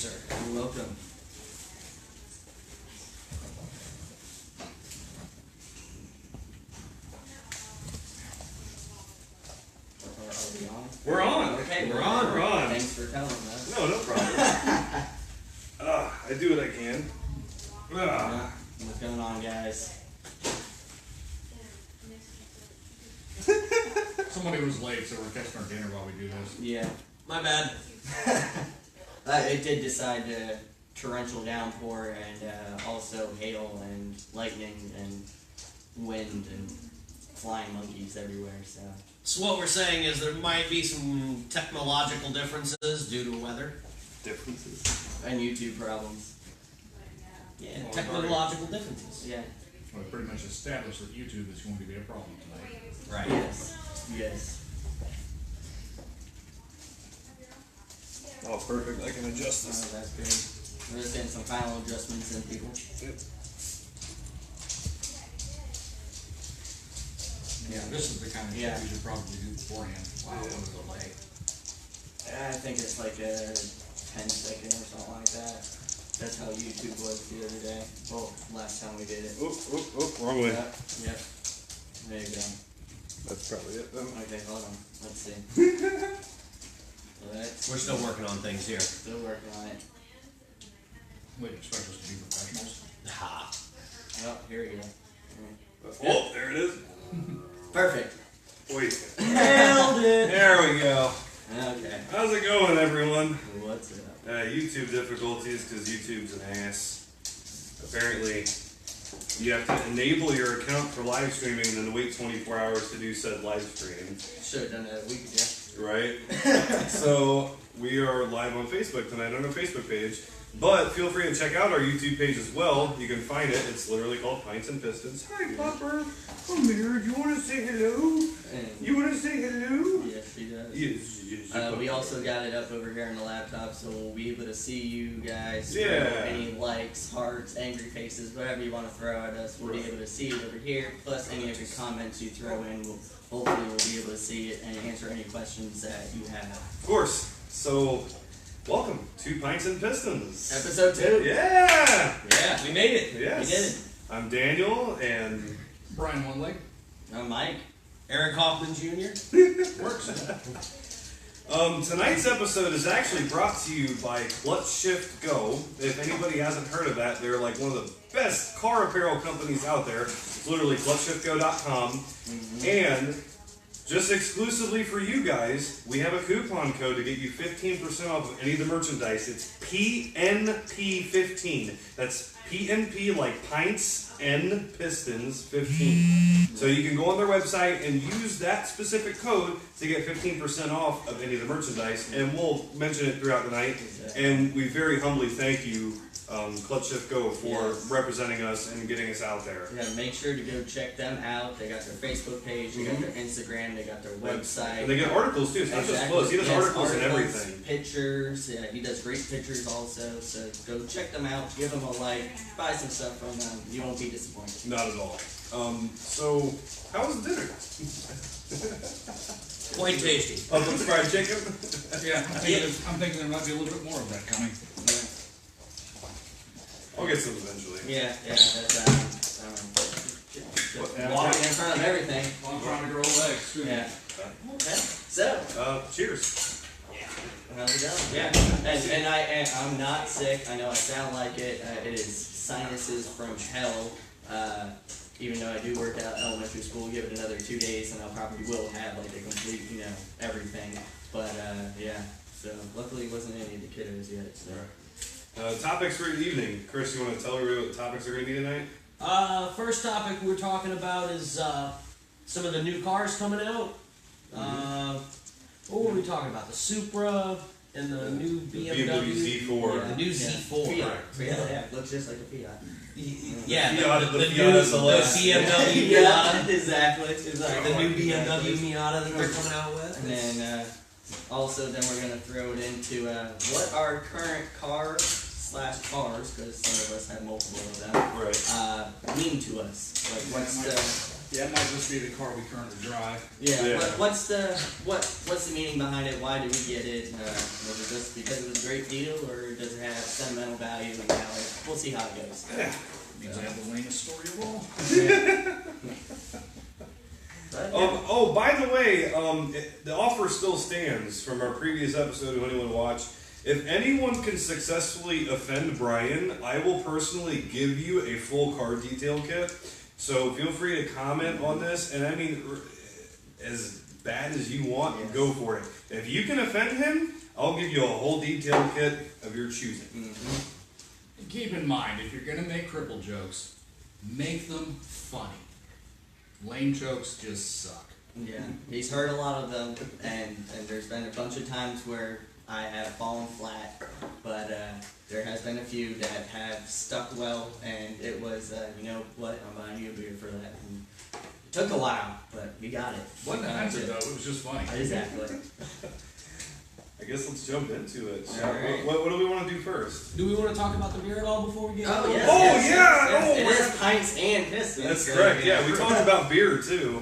Sir, you're welcome. Are we on? We're on. Okay, We're on. Thanks for telling us. No problem. I do what I can. What's going on, guys? Somebody was late, so we're catching our dinner while we do this. Yeah. My bad. It did decide to torrential downpour and also hail and lightning and wind and flying monkeys everywhere, so. So what we're saying is there might be some technological differences due to weather. Differences. And YouTube problems. Yeah, technological differences. Yeah. Well, we pretty much established that YouTube is going to be a problem tonight. Right. Yes. Yes. Oh, perfect. I can adjust Oh, this. that's good. We're just getting some final adjustments in, people. Yep. Yeah, this is the kind of Yeah. shit you should probably do beforehand. Wow, what a delay. I think it's like a 10-second or something like that. That's how YouTube was the other day. Well, last time we did it. Wrong way. Yep. There you go. That's probably it then. Okay, hold on. Let's see. Let's We're still working on things here. still working on it. Wait, expect us to be professionals? Ha. Oh, here we go. Oh, there it is. Perfect. Wait. Nailed it. There we go. Okay. How's it going, everyone? What's up? YouTube difficulties because YouTube's an ass. Apparently, you have to enable your account for live streaming and then wait 24 hours to do said live stream. Should have done that a week ago. Right? So, we are live on Facebook tonight on our Facebook page. But feel free to check out our YouTube page as well. You can find it. It's literally called Pints and Pistons. Hi, Popper. Come here. Do you want to say hello? And You want to say hello? yes, she does. Yes. We also got it up over here on the laptop, so we'll be able to see you guys. Yeah. Throw any likes, hearts, angry faces, whatever you want to throw at us. We'll be able to see it over here. Plus, any of your comments you throw in, hopefully we'll be able to see it and answer any questions that you have. Of course. So, welcome to Pints and Pistons. Episode 2. Yeah. Yeah, we made it. Yes. We did it. I'm Daniel, and Brian One Leg? I'm Mike. Eric Hoffman Jr. Works. Tonight's episode is actually brought to you by Clutch Shift Go. If anybody hasn't heard of that, they're like one of the best car apparel companies out there. It's literally clutchshiftgo.com. And just exclusively for you guys, we have a coupon code to get you 15% off of any of the merchandise. It's PNP15. That's PNP like Pints and Pistons 15. So you can go on their website and use that specific code to get 15% off of any of the merchandise, and we'll mention it throughout the night. And we very humbly thank you, Clutch Shift Go, for representing us and getting us out there. Yeah, make sure to go check them out. They got their Facebook page, they got their Instagram, they got their website. And they get articles too. It's not just clothes. He does Yes, articles and everything. Pictures. Yeah, he does great pictures also. So go check them out. Give them a like. Buy some stuff from them. You won't be disappointed. Not at all. So how was the dinner? Quite tasty. With fried chicken. Yeah, I'm thinking there might be a little bit more of that coming. I'll get some eventually. Yeah, that's walking in front of everything. Well, I'm trying to grow legs, too. Yeah. Okay. So, Cheers. how's it going? Yeah. And I'm not sick. I know I sound like it. It is sinuses from hell. Even though I do work at elementary school, give it another 2 days, and I'll probably will have like a complete, everything. But yeah. So luckily, it wasn't any of the kiddos yet. So. Topics for the evening. Chris, you want to tell everybody what the topics are going to be tonight? First topic we're talking about is some of the new cars coming out. What were we talking about? The Supra and the new BMW Z4. The new Z4. Yeah, looks just like a Fiat. Yeah, Fiat, the the new Fiat SLS. BMW Yeah, Miata. exactly. The new BMW Miata that they're coming out with. And then also, then we're gonna throw it into what our current cars, because some of us have multiple of them, Right. mean to us. Like, what's the Yeah, it might just be the car we currently drive. Yeah. what's the meaning behind it? Why did we get it? Was it just because it was a great deal, or does it have value. You know, we'll see how it goes. Means I have the lamest story of all. But, yeah. By the way, the offer still stands from our previous episode. If anyone watched, if anyone can successfully offend Brian, I will personally give you a full car detail kit. So feel free to comment on this, and I mean, as bad as you want, Yes. go for it. If you can offend him, I'll give you a whole detail kit of your choosing. And keep in mind, if you're gonna make cripple jokes, make them funny. Lame jokes just suck. Yeah, he's heard a lot of them, and there's been a bunch of times where I have fallen flat, but there has been a few that have stuck well, and it was, you know what, I'm buying you a beer for that. And it took a while, but we got it. Wasn't offensive though, it was just funny. Exactly. I guess let's jump into it. So, Alright. what do we want to do first? Do we want to talk about the beer at all before we get Oh, into it? yes, Oh, yes, yeah, yes, yes. oh, It we're- is Pints and Pistons. That's so, correct. Yeah, we talked about beer too.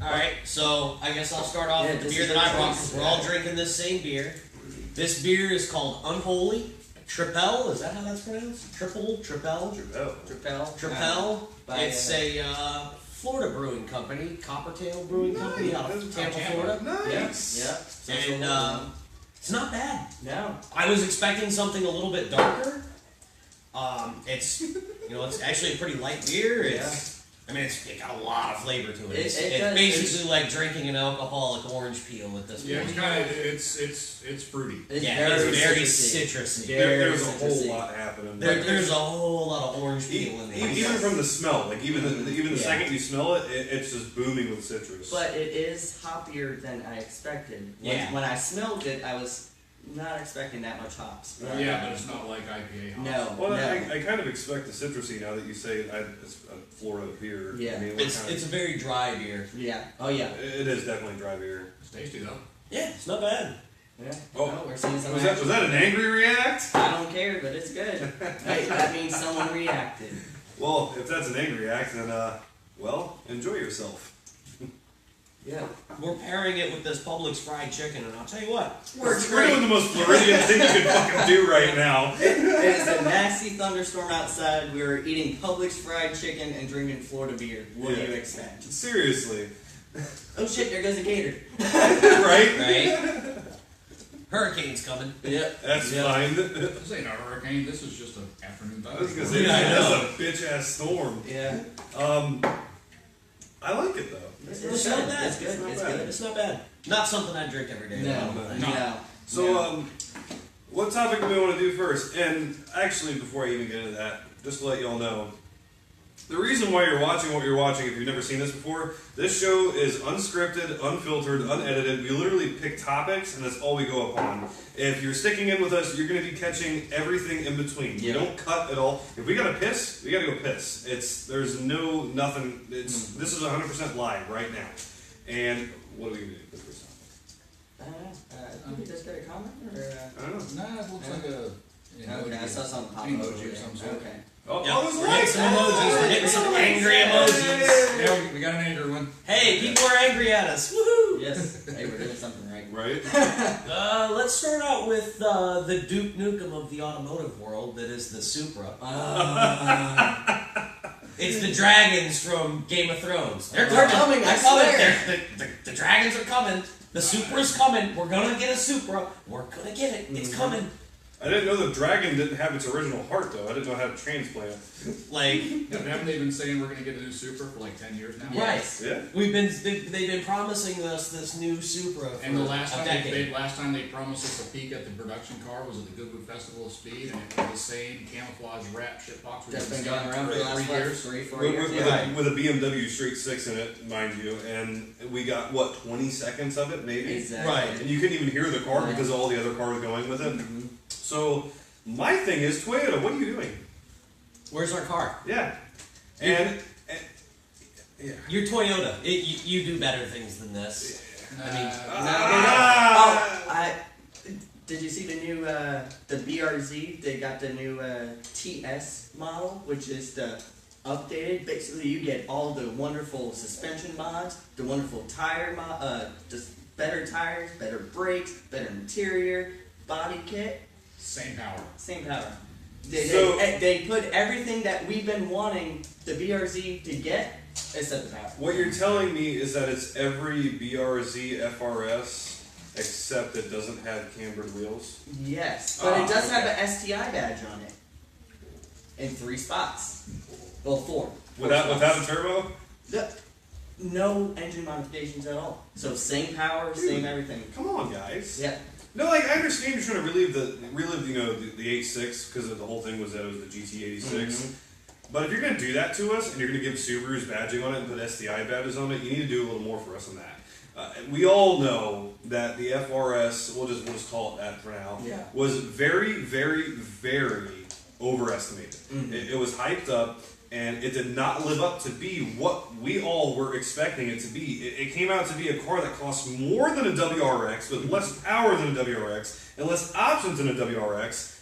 Alright, so I guess I'll start off Yeah, with the this beer is that I the brought choice. because we're all drinking this same beer. This beer is called Unholy Tripel. Is that how that's pronounced? Tripel? Oh. Tripel. By, It's a Florida brewing company, Coppertail Brewing Company out of Tampa, Florida. Nice. Yep. And it's not bad. No. I was expecting something a little bit darker. It's it's actually a pretty light beer. It got a lot of flavor to it. It's does. basically like drinking an alcoholic orange peel at this point. Yeah, it's kind of it's fruity. It's It's very citrusy. citrusy. There's a citrusy. whole lot happening. There's a whole lot of orange peel in there. Even from the smell, like even the Yeah. second you smell it, it's just booming with citrus. But it is hoppier than I expected. Yeah. When I smelled it, I was not expecting that much hops. Yeah, but it's not like IPA hops. No. Well, no. I kind of expect the citrusy now that you say it's a Florida beer. Yeah. I mean, It's a very dry beer. Yeah. Oh yeah. it is definitely dry beer. It's tasty though. Yeah, it's not bad. Yeah. Oh, No, we're seeing some Was that action. an angry react? I don't care, but it's good. Hey, that means someone reacted. Well, if that's an angry react, then well, enjoy yourself. Yeah. We're pairing it with this Publix fried chicken, and I'll tell you what, We're doing the most Floridian thing you could fucking do right now. It is a nasty thunderstorm outside. We were eating Publix fried chicken and drinking Florida beer. What do Yeah. you expect? Seriously, Oh shit! There goes a gator. right? right? Hurricane's coming. Yep. That's Yep. fine. This ain't a hurricane. This is just an afternoon I was gonna thunderstorm. say Yeah, I know. that's a bitch ass storm. Yeah. I like it though. It's not bad. It's good. It's not It's bad. good. It's not bad. Not something I drink every day. No. though. No. So, No. what topic do we want to do first? And actually, before I even get into that, just to let y'all know, the reason why you're watching what you're watching, if you've never seen this before, this show is unscripted, unfiltered, unedited. We literally pick topics, and that's all we go upon. If you're sticking in with us, you're going to be catching everything in between. We Yeah. don't cut at all. If we gotta piss, we gotta go piss. There's nothing. This is 100% live right now. And what are we gonna do for the first topic? I don't know. Did we just get a comment or? I don't know. Nah, it looks like a Okay, I saw something pop emoji over of there. some sort. Okay. Oh, Yep. oh, there's We're getting lights! some emojis. We're getting some angry emojis. Yeah, we got an angry one. Hey, people are angry at us. Woohoo! Yes. Hey, we're doing something right. Right? Let's start out with the Duke Nukem of the automotive world. That is the Supra. It's the dragons from Game of Thrones. They're coming. I They're coming. swear. The dragons are coming. The Supra's coming. We're gonna get a Supra. We're gonna get it. It's coming. I didn't know the dragon didn't have its original heart, though. I didn't know how to transplant. Like, Yeah, haven't they been saying we're gonna get a new Super for like 10 years now? right. Yeah. They've been promising us this new Supra for And the last a time decade. they promised us a peek at the production car was at the Goodwood Festival of Speed, and it was the same camouflage wrap shitbox we've That's been been going seeing around for the last 3 years. 3-4 With, years. with, Yeah. with a BMW Straight 6 in it, mind you, and we got, what, 20 seconds of it, maybe? Exactly. Right. And you couldn't even hear the car Yeah. because of all the other cars going with it. Mhm. So, my thing is, Toyota, what are you doing? Where's our car? Yeah. And yeah. You're Toyota. You do better things than this. I mean, Ah! Did you see the new the BRZ? They got the new TS model, which is the updated. Basically, you get all the wonderful suspension mods, the wonderful tire just better tires, better brakes, better interior, body kit, Same power. Same power. So- They put everything that we've been wanting the BRZ to get except the power. What you're telling me is that it's every BRZ FRS except it doesn't have cambered wheels. Yes, but it does okay. have an STI badge on it. In 3 spots. Well, 4. Without spots. a turbo? No engine modifications at all. So same power, same everything. Come on, guys. Yeah. No, like I understand you're trying to relive the 86 because the whole thing was that it was the GT86. But if you're gonna do that to us and you're gonna give Subaru's badging on it and put STI badges on it, you need to do a little more for us than that. We all know that the FRS, we'll just call it that for now, Yeah. was very, very, very overestimated. It was hyped up, and it did not live up to be what we all were expecting it to be. It came out to be a car that cost more than a WRX, with less power than a WRX, and less options than a WRX.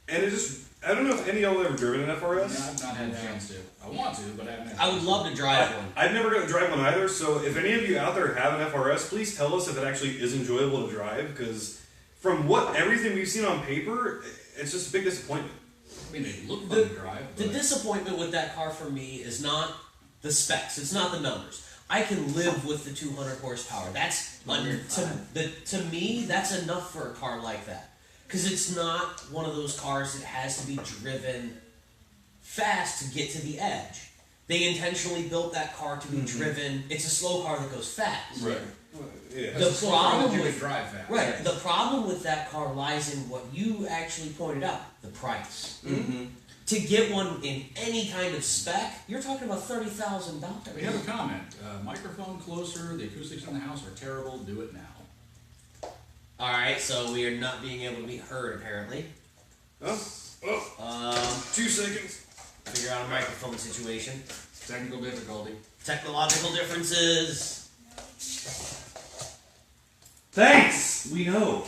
And it just, I don't know if any of y'all have ever driven an FRS. Yeah, I've not had a chance to. I want to, but I haven't had a I would chance love to drive one. I've never got to drive one either, so if any of you out there have an FRS, please tell us if it actually is enjoyable to drive, because from what everything we've seen on paper, it's just a big disappointment. I mean, they look fun to drive. The But disappointment with that car for me is not the specs. It's not the numbers. I can live with the 200 horsepower. That's to me, that's enough for a car like that. Because it's not one of those cars that has to be driven fast to get to the edge. They intentionally built that car to be driven. It's a slow car that goes fast. Right. Yeah. That's The a slow car problem that you with- can drive fast. Right. The problem with that car lies in what you actually pointed out: the price. To get one in any kind of spec, you're talking about $30,000. We have a comment. Microphone closer. The acoustics in the house are terrible. Do it now. All right, so we are not being able to be heard apparently. Oh, 2 seconds. Figure out a microphone situation. Technical difficulty. Technological differences. Thanks. We know.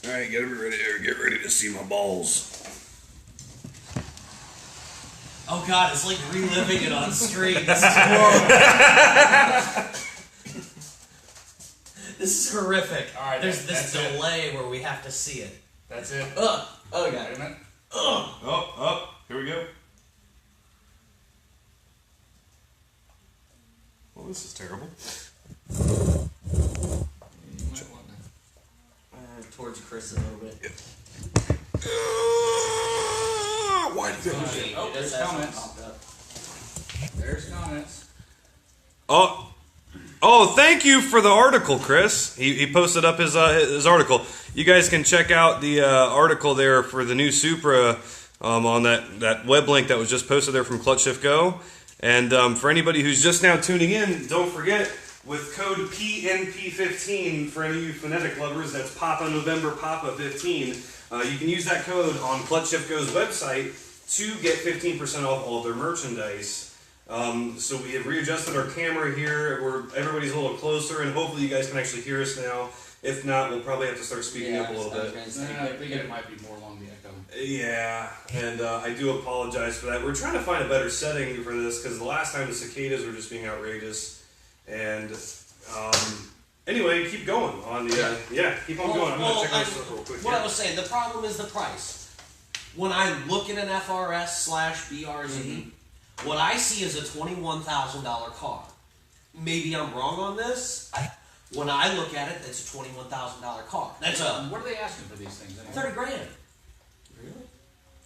All right, get ready to see my balls. Oh God, it's like reliving it on screen. This is horrible. This is horrific. All right, There's this that's it. delay where we have to see it. That's it. Oh, yeah. Wait a minute. Oh, here we go. Well, this is terrible. You might want to. Towards Chris a little bit. Why did that? Oh, there's That's comments. popped up. There's comments. Oh, thank you for the article, Chris. He posted up his article. You guys can check out the article there for the new Supra on that web link that was just posted there from Clutch Shift Go. And for anybody who's just now tuning in, don't forget, with code PNP15, for any of you phonetic lovers, that's Papa November Papa 15, you can use that code on Clutch Shift Go's website to get 15% off all of their merchandise. So we have readjusted our camera here, where everybody's a little closer, and hopefully you guys can actually hear us now. If not, we'll probably have to start speaking up a little bit. I think it might be more along the echo. Yeah, and I do apologize for that. We're trying to find a better setting for this, because the last time the cicadas were just being outrageous. And anyway, keep going on the keep on going. I'm gonna check my stuff real quick. What I here. was saying, the problem is the price. When I look at an FRS/BRZ, what I see is a $21,000 car. Maybe I'm wrong on this. When I look at it, it's a $21,000 car. That's What are they asking for these things anyway? 30 grand. Really?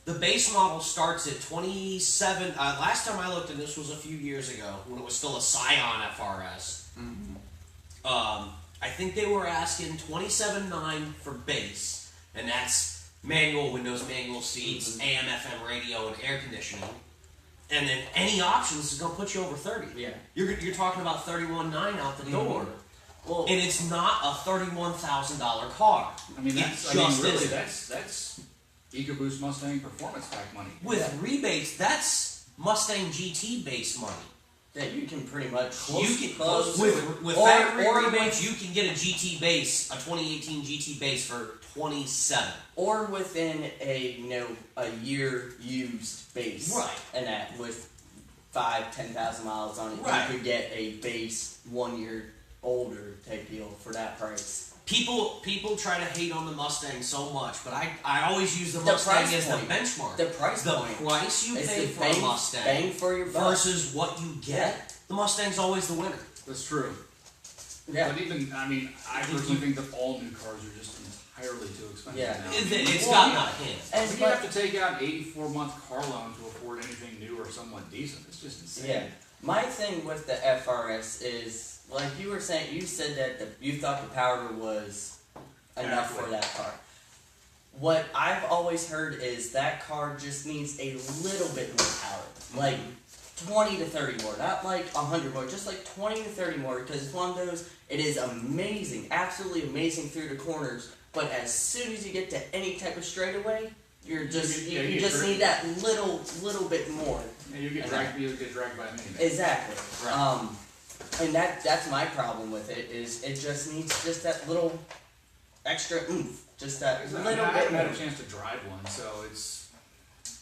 The base model starts at 27. Last time I looked, and this was a few years ago, when it was still a Scion FRS. I think they were asking $27,900 for base, and that's manual windows, manual seats, AM, FM radio, and air conditioning. And then any options is gonna put you over 30. Yeah. You're talking about 31,900 out the door. Well, And it's not a $31,000 car. I mean, It that's just isn't. that's EcoBoost Mustang performance pack money. With rebates, that's Mustang GT base money. that you can pretty much With or- factory or rebates, you can get a GT base, a 2018 GT base for 27. or within a a year used base, Right. And that with 5,000-10,000 miles on it, Right. you could get a base 1 year older type deal for that price. People try to hate on the Mustang so much, but I always use the The Mustang price as the point. benchmark. The price the point. price you It's pay the for a Mustang bang for your buck. versus what you get. The Mustang's always the winner. That's true. Yeah. But even, I mean, I personally think that all new cars are just entirely too expensive Yeah. now. It's Well, gotten out of hand. And When you have to take out an 84-month car loan to afford anything new or somewhat decent, it's just insane. Yeah. My thing with the FRS is, like you were saying, you said that you thought the power was enough for that car. What I've always heard is that car just needs a little bit more power. Like 20 to 30 more. Not like 100 more, just like 20 to 30 more, because it's one of those, it is amazing, absolutely amazing through the corners, but as soon as you get to any type of straightaway, you just need that little bit more. Yeah, you get dragged by a minivan. Exactly. Right. And that's my problem with it, is it just needs just that little extra oomph, just that I little mean, I bit haven't had more. a chance to drive one, so it's,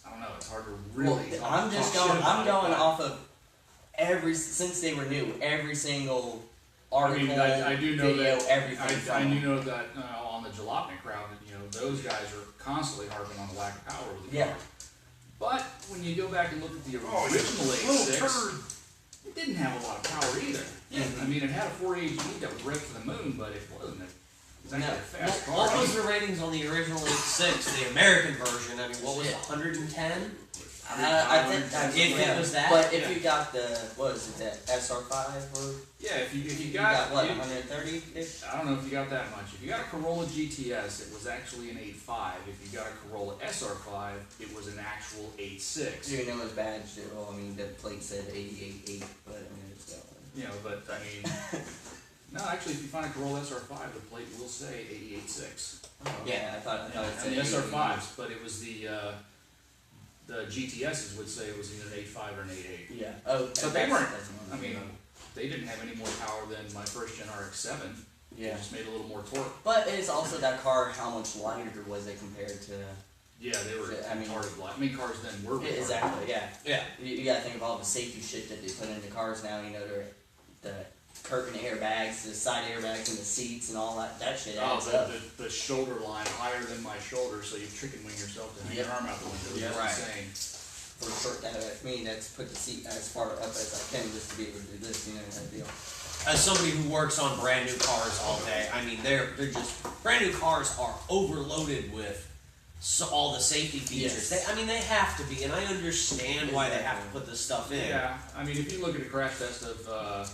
I don't know, it's hard to really Well, talk I'm just shit going. about I'm it, going but- off of since they were new, every single article, I do know video, that, everything. I from do them. know that on the jalopnik crowd, those guys are constantly harping on the lack of power of the Yeah. car. But when you go back and look at the original 86, it didn't have a lot of power either. Yeah. I mean, it had a 4AG that was ripped to the moon, but it wasn't exactly No. a fast car. What was the ratings on the original 86, the American version? I mean, what was it, Shit. 110? I think that's If it was that? But if Yeah. you got the what is it, that SR5 or Yeah, if you you got, got what you- 130 ish? I don't know if you got that much. If you got a Corolla GTS, it was actually an 8.5. If you got a Corolla SR5, it was an actual 8.6. You know it's bad. Well, I mean the plate said 88.8, but I mean it's still. But I mean, no, actually, if you find a Corolla SR5, the plate will say 88.6. Oh, Yeah. I thought it And said the 88. SR5s, but it was the GTSs would say it was either an 8.5 or an 8.8. Yeah. Oh, But they weren't. that's I mean, they didn't have any more power than my first gen RX-7. They yeah. just made a little more torque. But it's also that car. How much lighter was it compared to? Yeah, they were I mean- retarded light. I mean, cars then were retarded. Exactly. Yeah. Yeah. You gotta think of all the safety shit that they put into cars now. The curtain airbags, the side airbags, and the seats, and all that shit Oh, adds up. the shoulder line higher than my shoulder, so you chicken wing yourself to hang your Yep. arm out the window. Yeah, That's right. insane. For short that I mean, that's put the seat as far up as I can just to be able to do this. You know that deal. As somebody who works on brand new cars all day, I mean, they're just brand new cars are overloaded with all the safety features. Yes. They have to be, and I understand why they have to put this stuff in. Yeah, I mean, if you look at a crash test of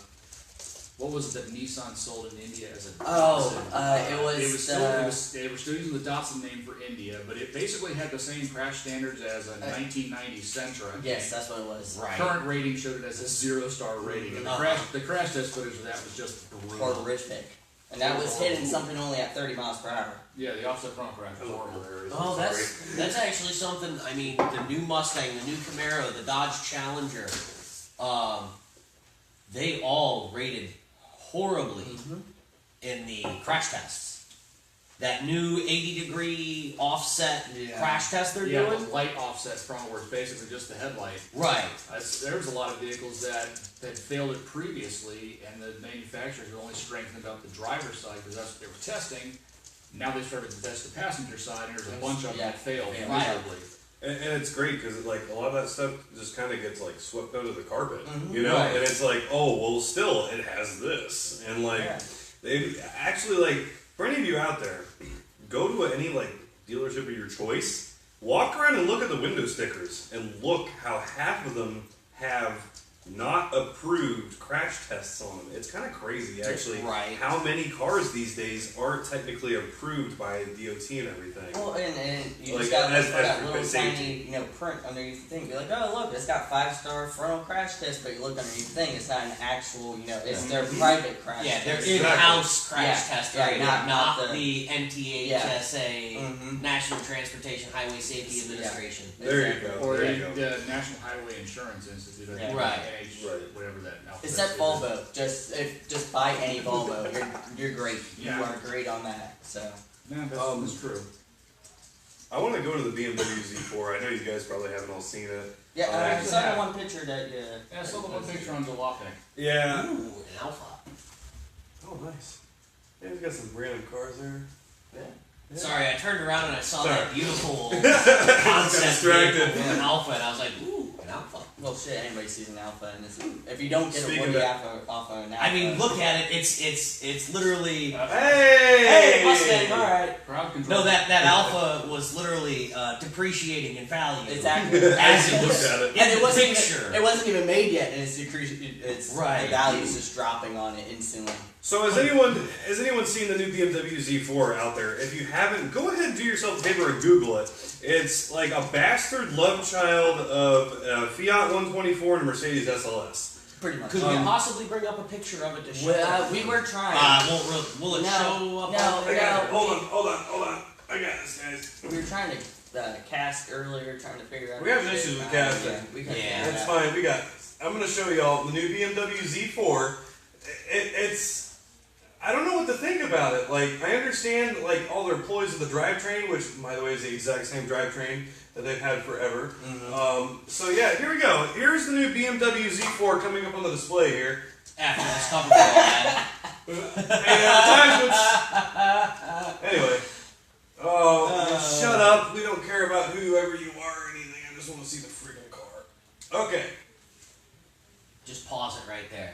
what was it that Nissan sold in India as a Oh, Datsun? it was they were still using the Datsun name for India, but it basically had the same crash standards as a 1990 Sentra. Yes, that's what it was. Right. Current rating showed it as a 0-star rating, and the crash test footage of that was just brutal. Horrific. And that was hitting something only at 30 miles per hour. Yeah, the offset front crash was horrible. Oh, that's actually something. I mean, the new Mustang, the new Camaro, the Dodge Challenger, they all rated horribly in the crash tests. That new 80-degree offset crash test they're Yeah, doing. the light offset front where it's basically just the headlight. Right. There was a lot of vehicles that had failed it previously, and the manufacturers had only strengthened up the driver's side because that's what they were testing. Now they started to test the passenger side, and there's a bunch of them that failed Yeah. miserably. And it's great because like a lot of that stuff just kind of gets like swept under the carpet, Mhm. you know. Right. And it's like, oh well, still it has this, and like Yeah. they actually like for any of you out there, go to any like dealership of your choice, walk around and look at the window stickers, and look how half of them have not approved crash tests on them. It's kind of crazy actually. Right. How many cars these days aren't technically approved by DOT and everything? Well, and you Like, just gotta look as- for as that for little safety. tiny, print underneath the thing. Be like, oh look, it's got 5-star frontal crash test, but you look underneath the thing, it's not an actual, it's their private crash Yeah, their test. in-house crash Yeah, test yeah, rating, not not the- the NTHSA, Mhm. National Transportation Highway Safety Administration. There you Exactly. go. Or there you go. the National Highway Insurance Institute, I think, Yeah. Right. NH, Right. whatever that outfit It's that is. Volvo. Just buy any Volvo. You're great. Yeah. You are great on that. So Yeah, that's true. I want to go to the BMW Z4. I know you guys probably haven't all seen it. yeah, I saw yeah. the one picture that Yeah, I saw the one picture on Jalopnik. Yeah. Ooh, an Alpha. Oh, nice. Yeah, he's got some random cars there. Yeah. Sorry, I turned around and I saw Sorry. that beautiful Got concept distracted. vehicle with an Alpha, and I was like, ooh, an Alpha. Well, shit, anybody sees an Alpha in this. If you don't get Speaking a Woody of- off of an Alpha. I mean, look at it. It's literally. Hey! Hey, Mustang. All right. Crowd control. No, that Alpha was literally depreciating in value. Exactly. As it Look was at it. And it wasn't picture. even, it wasn't even made yet, and it's Right. the value's just dropping on it instantly. So has anyone seen the new BMW Z4 out there? If you haven't, go ahead and do yourself a favor and Google it. It's like a bastard love child of a Fiat 124 and a Mercedes SLS. Pretty much. Could we possibly bring up a picture of it to show? We were trying. Will it No, show up? no, on there? I got it. no. Hold on. I got this, guys. We were trying to cast earlier, trying to figure out. We have issues with casting. Yeah, we couldn't Yeah. figure it That's out. fine, we got this. I'm gonna show y'all the new BMW Z4. It's I don't know what to think about it. Like, I understand like all their ploys of the drivetrain, which by the way is the exact same drivetrain that they've had forever. So yeah, here we go. Here's the new BMW Z4 coming up on the display here. After this cover for all that. Anyway. Oh, shut up. We don't care about whoever you are or anything. I just want to see the freaking car. Okay. Just pause it right there.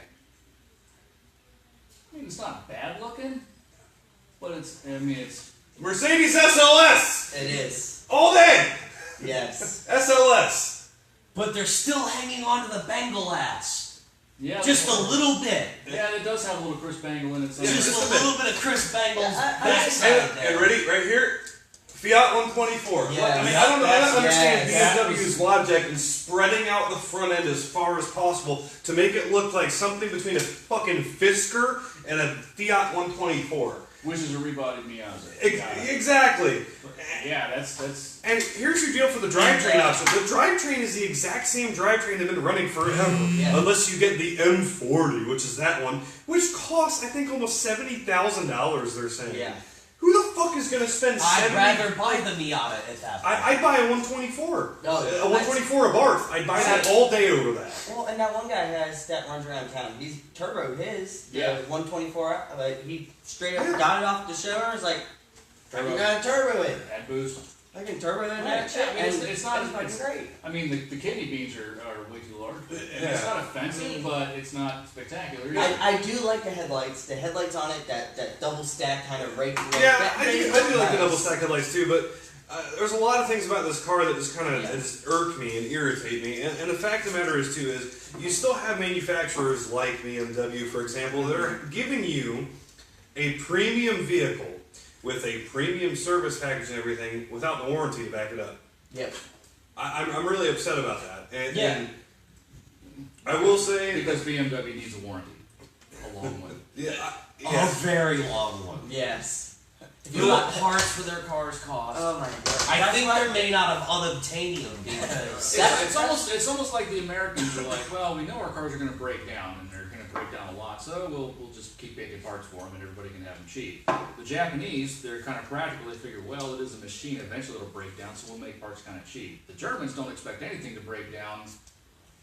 I mean, it's not bad looking, but it's Mercedes SLS! It is. All day! Yes. SLS! But they're still hanging on to the Bengal ass. yeah. Just a little bit. Yeah, it does have a little Chris Bangle in it. Yeah, Just just a a bit. little bit of Chris Bangle's Yeah, backside there. And ready? Right here? Fiat 124. Yeah, I mean, yeah, I don't that's- understand yes, BMW's logic in spreading out the front end as far as possible to make it look like something between a fucking Fisker and a Fiat 124. Which is a rebodied Miata. Exactly. Yeah, that's. And here's your deal for the drivetrain option. The drivetrain is the exact same drivetrain they've been running forever. Yeah. Unless you get the M40, which is that one, which costs, I think, almost $70,000, they're saying. Yeah. Who the fuck is going to spend I'd 70 rather buy the Miata at that point. I'd buy a 124. No, A 124 Abarth. I'd buy that all day over that. Well, and that one guy that runs around town. He's turboed his. Yeah. 124. Like he straight up got it off the show. It's like, Turbo. you gotta turbo it. Add boost. I can turbo that Right. shit. I mean, and it's not- fucking it's- great. I mean, the kidney beans are way too large. Yeah. It's not offensive, but it's not spectacular. I do like the headlights. The headlights on it, that double stack kind of rake. Yeah, I do like the double stack headlights too, but there's a lot of things about this car that just kind of just irk me and irritate me. And the fact of the matter is too is you still have manufacturers like BMW, for example, that are giving you a premium vehicle with a premium service package and everything without the warranty to back it up. Yep. I'm really upset about that. And, Yeah. and I will say Because BMW needs a warranty. A long one. A very long one. Yes. If You know what parts for their cars cost? Oh my god. I That's think why- they're made out of unobtainium because It's almost like the Americans are like, well, we know our cars are going to break down and they're going to break down a lot, so we'll just keep making parts for them and everybody can have them cheap. The Japanese, they're kind of practical. They figure, well, it is a machine. Eventually it'll break down, so we'll make parts kind of cheap. The Germans don't expect anything to break down.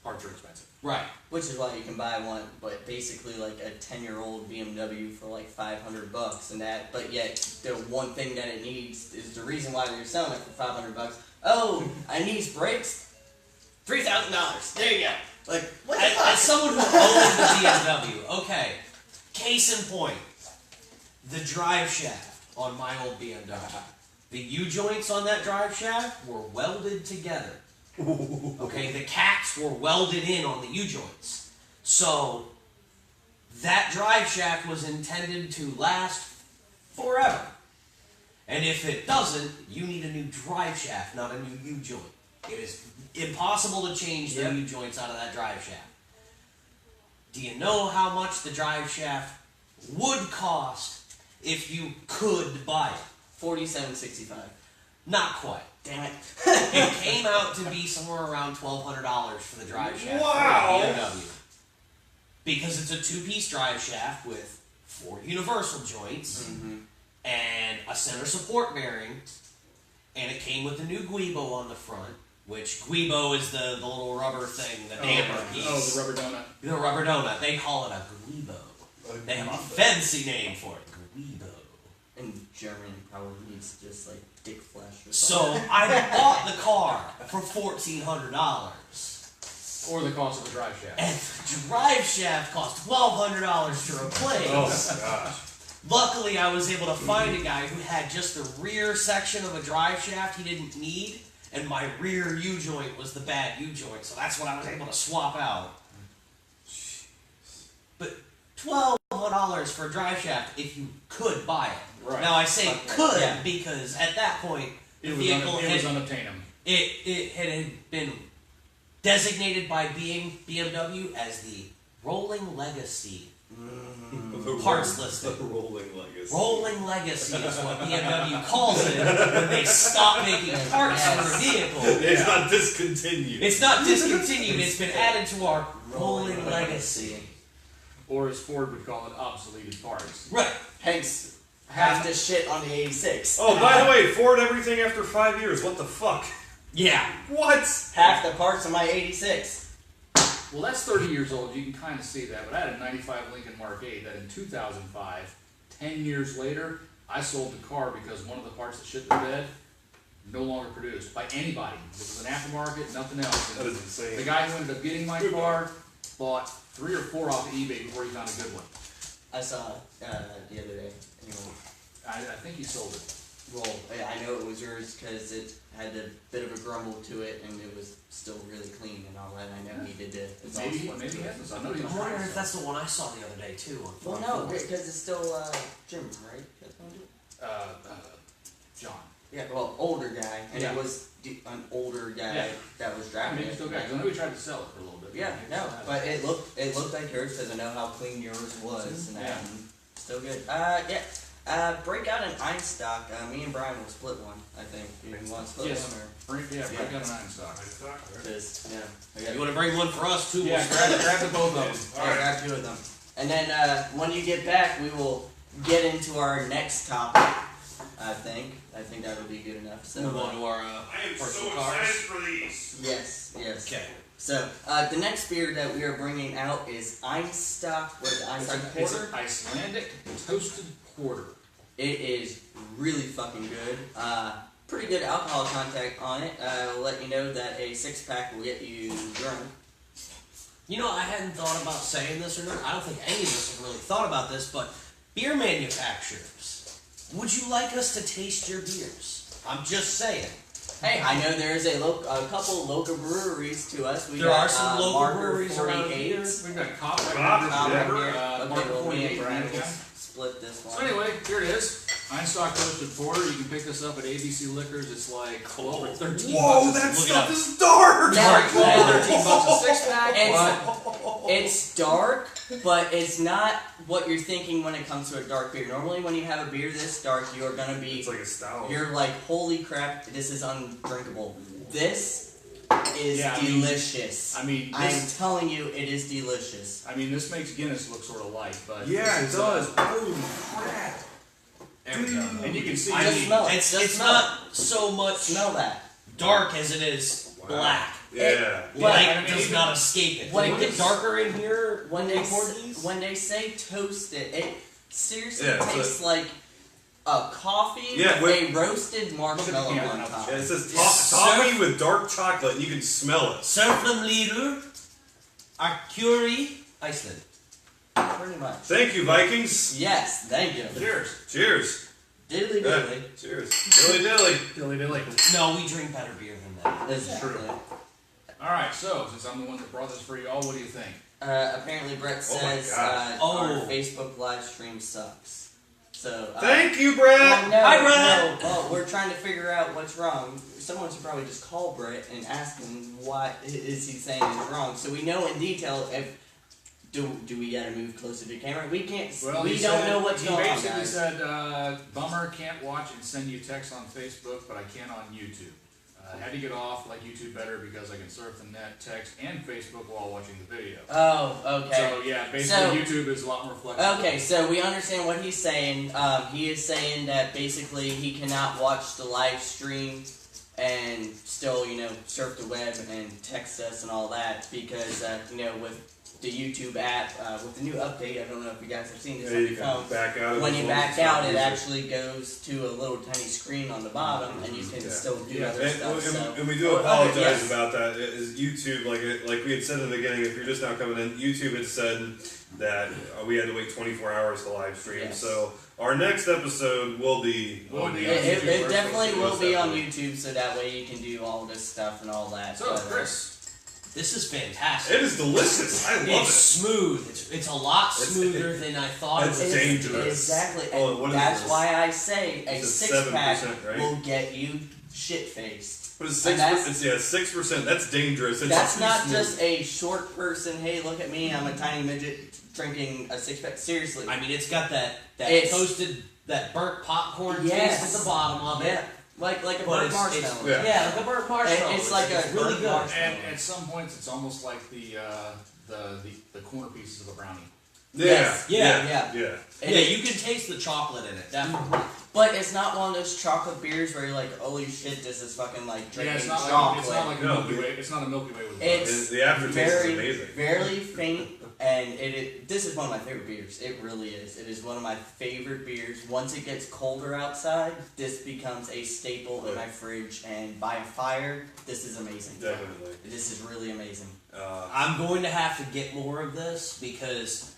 Parts are expensive. right. Which is why you can buy one, but basically like a 10-year-old BMW for like $500, and that. But yet the one thing that it needs is the reason why they're selling it for $500. Oh, I need brakes. $3,000. There you go. Like what the fuck? As someone who owned the BMW, okay. Case in point, the drive shaft on my old BMW. The U-joints on that drive shaft were welded together. Okay, the cats were welded in on the U-joints. So, that drive shaft was intended to last forever. And if it doesn't, you need a new drive shaft, not a new U-joint. It is impossible to change the U-joints out of that drive shaft. Do you know how much the drive shaft would cost if you could buy it? $47.65. Not quite. Damn it. It came out to be somewhere around $1,200 for the drive shaft Wow. for a BMW. Because it's a two-piece drive shaft with 4 universal joints and a center support bearing, and it came with the new Guibo on the front, which Guibo is the little rubber thing, the damper piece. Oh, the rubber donut. The rubber donut. They call it a Guibo. They have a fancy name for it. Guibo. German probably needs just like dick flesh or So something. I bought the car for $1,400, Or the cost of the drive shaft. and the drive shaft cost $1,200 to replace. Oh gosh. Luckily, I was able to find a guy who had just the rear section of a drive shaft he didn't need, and my rear U-joint was the bad U-joint, so that's what I was able to swap out. But $1,200 for a drive shaft if you could buy it. Right. Now I say could Yeah. because at that point the It vehicle was unobtainable. it had been designated by BMW as the rolling legacy. Parts listing. The rolling legacy. Rolling legacy is what BMW calls it when they stop making parts for a vehicle. It's not discontinued. It's not discontinued, it's been added to our rolling legacy. Or as Ford would call it, obsoleted parts. Right. Hence, half the shit on the 86. Oh, by the way, Ford everything after 5 years. What the fuck? Yeah. What? Half the parts of my 86. Well, that's 30 years old. You can kind of see that. But I had a 95 Lincoln Mark 8 that in 2005, 10 years later, I sold the car because one of the parts that shit the bed no longer produced by anybody. It was an aftermarket, nothing else. That is insane. The guy who ended up getting my car bought 3 or 4 off of eBay before he found a good one. I saw the other day. Anyway, I think he sold it. well, I know it was yours because it had a bit of a grumble to it, and it was still really clean and all that. I know he did it. Maybe he hasn't. I know he was I'm trying wondering to if that's the one I saw the other day too. On Well, no, because it's still Jim, right? John. Yeah, well, older guy, and Yeah. it was an older guy Yeah. that was I driving mean, it. he still got it. 'Cause I know he tried to sell it for a little bit. Yeah, no, but it looked like yours because I know how clean yours was, and Yeah. still good. Break out an Einstock. Me and Brian will split one. I think. You want to split Yes. one or? Break out a 9 stock. Just yeah. You want to bring one for us too? Yeah, grab the both of them. I got 2 of them. And then when you get back, we will get into our next topic. I think that'll be good enough. So Move on to our I am personal so cars. excited for these. yes. Okay. So the next beer that we are bringing out is Einstock. What is it? Einstock It's Porter. an Icelandic toasted porter. It is really fucking good. Pretty good alcohol content on it. I'll let you know that a 6-pack will get you drunk. You know, I hadn't thought about saying this or not. I don't think any of us have really thought about this, but beer manufacturers, would you like us to taste your beers? I'm just saying. Hey, I know there's a couple local breweries to us. There are some local Marker breweries around 48. here. We've got Cop Cop, right yeah. here. Okay, Mark well, me 48 and Brian brand. will split this So one. anyway, here it is. Einstock toasted porter. You can pick this up at ABC Liquors. It's like 12 or 13 Whoa, bucks. that Look it stuff up. is dark! Yeah. Sorry, 12 or 13 bucks a 6-pack. It's dark, but it's not what you're thinking when it comes to a dark beer. Normally, when you have a beer this dark, you are gonna be. It's like a stout. You're like, holy crap, this is undrinkable. This is Yeah, I mean- delicious. I mean, I'm this, telling you, it is delicious. this makes Guinness look sort of light, but Yeah, this it is, does. Holy crap. There we go. And you can see. I Just mean, smell it. it's Just smell not so much Smell that. dark as it is black. Yeah. Light I mean, does even- not escape it. when Does it it get darker in here When when they we pour these? when they say toasted, it seriously Yeah, it's tastes like a coffee Yeah, with with- a roasted marshmallow camera on now. top. Yeah, it says Yes, toffee with dark chocolate, and you can smell it. Surflamlidur, Arcuri, Iceland. Pretty much. Thank you, Vikings. Yes, thank you. Cheers. Cheers. Diddly Yeah. diddly. Cheers. Dilly dilly. Dilly dilly. No, we drink better beer than that. This is True. All right, so since I'm the one that brought this for you all, what do you think? Apparently, Brett Oh my says God. our Oh. Facebook live stream sucks. So Thank you, well, Brett. no, Hi, Brett. no. Well, we're trying to figure out what's wrong. Someone should probably just call Brett and ask him what is he saying is wrong, so we know in detail if do we gotta move closer to the camera. We can't. Well, we he don't said- know what's he going on, basically guys. said, bummer, can't watch and send you texts on Facebook, but I can on YouTube. I had to get off, like YouTube better, because I can surf the net, text, and Facebook while watching the video. Oh, okay. So yeah, basically So- YouTube is a lot more flexible. Okay, so we understand what he's saying. He is saying that basically he cannot watch the live stream and still, surf the web and text us and all that because, with the YouTube app with the new update. I don't know if you guys have seen this Yeah, on you your can phone. back out. When as you long as back it's not out, it music. actually goes to a little tiny screen on the bottom, and you can Yeah. still do Yeah. other stuff. So. And we do Oh, apologize yes. about that. Is YouTube, like we had said in the beginning, if you're just now coming in, YouTube had said that we had to wait 24 hours to live stream. Yes. So our next episode will be Will on be YouTube. on It definitely will Most be on definitely. YouTube, so that way you can do all this stuff and all that. So, But, Chris, This is fantastic. It is delicious. I love It's it. smooth. It's a lot It's- smoother than I thought it it's was. dangerous. Exactly, Oh, and what is that's this? why I say a It's a 6-pack 7%, right? will get you shit faced. But it's And 6%. Yeah, 6%. That's dangerous. It's That's too not smooth. just a short person. Hey, look at me! I'm a tiny midget drinking a 6-pack. Seriously, I mean, it's got that It's- toasted, that burnt popcorn Yes. taste at the bottom of it. yeah, like a But burnt it's- marshmallow. Yeah. Yeah, like a burnt marshmallow. It's like a really burnt good. marshmallow. and at some points, it's almost like the corner pieces of a brownie. Yeah. Yes. Yeah. Yeah. Yeah. Yeah, you can taste the chocolate in it, definitely. But it's not one of those chocolate beers where you're like, holy shit, this is fucking like Yeah, drinking it's not chocolate. like a No, Milky dude. Way. It's not a Milky Way with It's The aftertaste is very, amazing. very faint, and this is one of my favorite beers. It really is. It is one of my favorite beers. Once it gets colder outside, this becomes a staple in my fridge, and by a fire, this is amazing. Definitely. This is really amazing. I'm going to have to get more of this because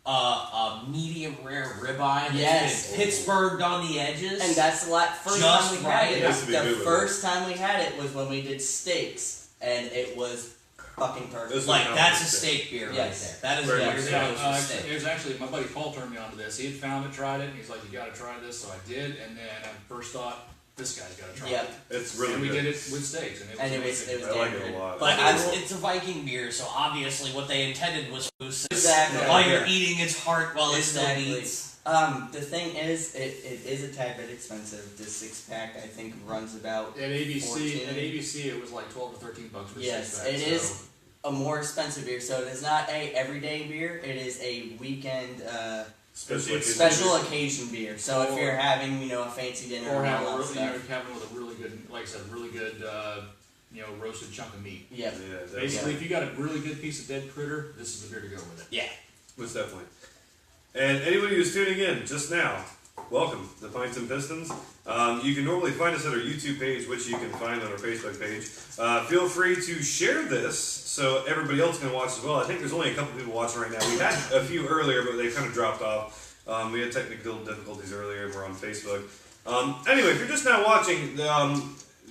a medium rare ribeye that's Yes. been Pittsburghed on the edges. And that's the first Just time we right. had It has to it. be The good with first time we had it was when we did steaks, and it was fucking perfect. This like one that's a counts as steak beer Yes. right there. That is Very a much beer so. that goes with steak. It was actually my buddy Paul turned me on to this. He had found it, tried it, and he's like, "You got to try this." So I did, and then I first thought, "This guy's got to try Yep. it." It's really And we good. did it with steaks, and it was And it amazing. was I like damn it a good. lot. But I it's, will- it's a Viking beer, so obviously what they intended was loose. Exactly. While Yeah. you're eating its heart while it still Exactly. beats. The thing is, it is a tad bit expensive. This 6-pack, I think, runs about At ABC, 14. at ABC, it was like $12 to $13 for Yes, 6 packs. it is a more expensive beer. So it is not a everyday beer. It is a weekend Special occasion. special occasion beer. So if Or- you're having a fancy dinner Or and have all a that really, stuff. having with a really good, like I said, really good, roasted chunk of meat. Yep. Yeah, definitely. Basically, if you got a really good piece of dead critter, this is the beer to go with it. Yeah. Most definitely. And anybody who's tuning in just now, welcome to Pints and Pistons. You can normally find us at our YouTube page, which you can find on our Facebook page. Feel free to share this so everybody else can watch as well. I think there's only a couple people watching right now. We had a few earlier, but they kind of dropped off. We had technical difficulties earlier, and we're on Facebook. Anyway, if you're just now watching,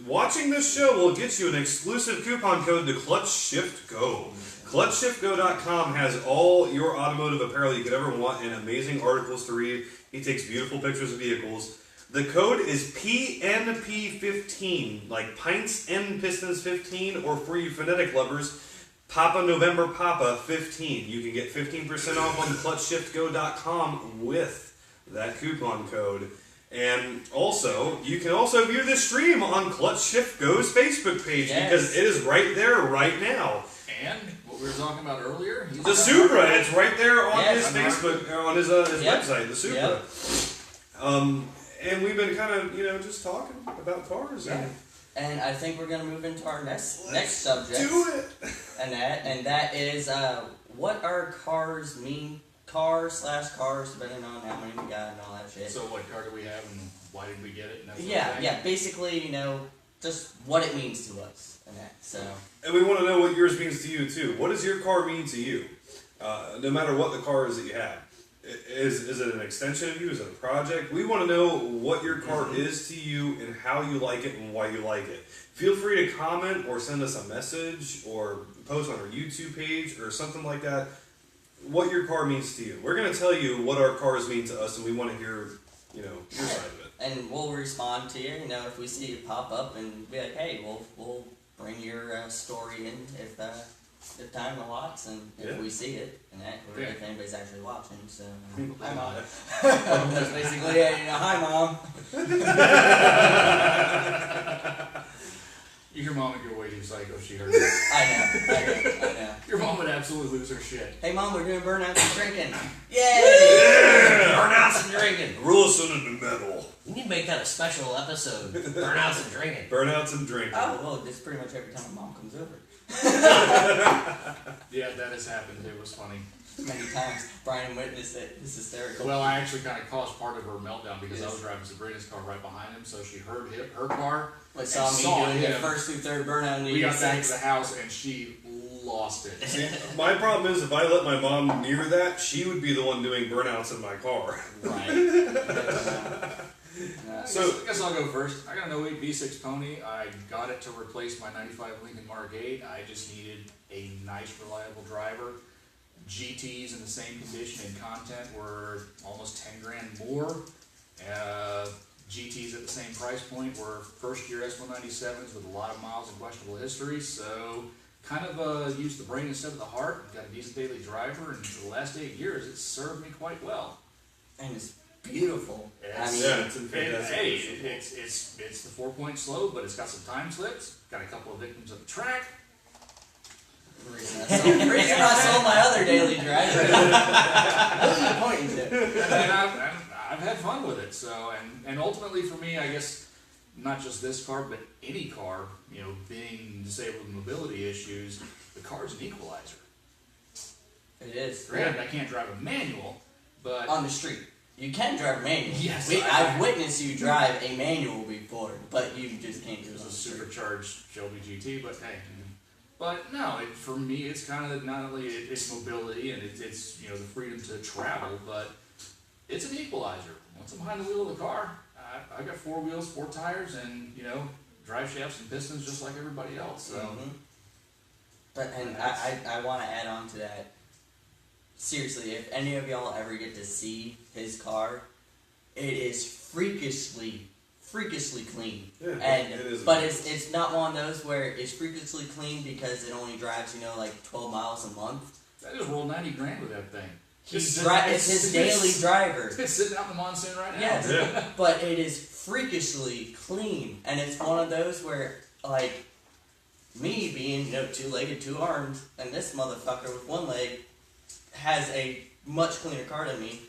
watching this show will get you an exclusive coupon code to Clutch Shift Go. ClutchShiftGo.com has all your automotive apparel you could ever want and amazing articles to read. He takes beautiful pictures of vehicles. The code is PNP15, like Pints and Pistons 15, or for you phonetic lovers, Papa November Papa 15. You can get 15% off on ClutchShiftGo.com with that coupon code. And also, you can also view this stream on Clutch Shift Go's Facebook page Yes. because it is right there right now. And what we were talking about earlier, he's The got- Supra, it's right there on Yes. his Facebook, on his Yep. website, the Supra. And we've been kind of, just talking about cars. Yeah. And I think we're gonna move into our next subject. Do it. And that is what our cars mean. Cars, depending on how many we got and all that shit. So what car do we have, and why did we get it? And that sort of Yeah, thing? yeah. Basically, just what it means to us and that. So And we want to know what yours means to you, too. What does your car mean to you? No matter what the car is that you have. Is it an extension of you? Is it a project? We want to know what your car is to you and how you like it and why you like it. Feel free to comment or send us a message or post on our YouTube page or something like that. What your car means to you. We're going to tell you what our cars mean to us, and we want to hear, your side of it. and we'll respond to you. If we see it pop up and be like, hey, we'll bring your story in if time allots and if Yeah. we see it and that, or Yeah. if anybody's actually watching. So hi mom. That's basically it. Hi mom. Your mom would go way too psycho if she heard that. I know. Your mom would absolutely lose her shit. Hey mom, we're doing burnouts and drinking. Yay! Yeah! Burnouts and drinking. Rules in the metal. We need to make that a special episode. Burnouts and drinking. Burnouts and drinking. Oh well, this pretty much every time my mom comes over. Yeah, that has happened. It was funny. Many times. Brian witnessed it. It's hysterical. Well, I actually kind of caused part of her meltdown because I was driving Sabrina's car right behind him, so she heard her car. Like saw me doing the first through third burnout. We got back to the house and she lost it. See, my problem is if I let my mom near that, she would be the one doing burnouts in my car. Right. So I guess I'll go first. I got an 08 V6 Pony. I got it to replace my 95 Lincoln Mark 8. I just needed a nice, reliable driver. GTs in the same condition and content were almost 10 grand more. GTs at the same price point were first year S197s with a lot of miles and questionable history. So kind of used the brain instead of the heart. Got a decent daily driver, and for the last 8 years, it's served me quite well. And it's beautiful. It's, it's a fantastic. hey, it's the 4-point slow, but it's got some time slips. Got a couple of victims at the track. The reason I sold my other daily driver. What are you pointing to? And I've had fun with it. So and ultimately for me, I guess not just this car, but any car, you know, being disabled with mobility issues, the car's an equalizer. It is. Granted, I can't drive a manual, but On the street. You can drive a manual. Yes, I've witnessed you drive a manual before, but you just can't do it it was on a the street. supercharged Shelby GT. But hey, but no, for me, it's kind of not only it's mobility and it's you know the freedom to travel, but it's an equalizer. Once I'm behind the wheel of the car, I got 4 wheels, 4 tires, and you know drive shafts and pistons just like everybody else. So. Mm-hmm. But I want to add on to that. Seriously, if any of y'all ever get to see his car, it is freakishly clean. Yeah, And it is. but it's not one of those where it's freakishly clean because it only drives like 12 miles a month. I just rolled 90 grand with that thing. It's his daily driver. It's sitting out in the monsoon right now. Yes, Yeah. but it is freakishly clean, and it's one of those where like me being 2-legged, 2 armed, and this motherfucker with 1 leg has a much cleaner car than me.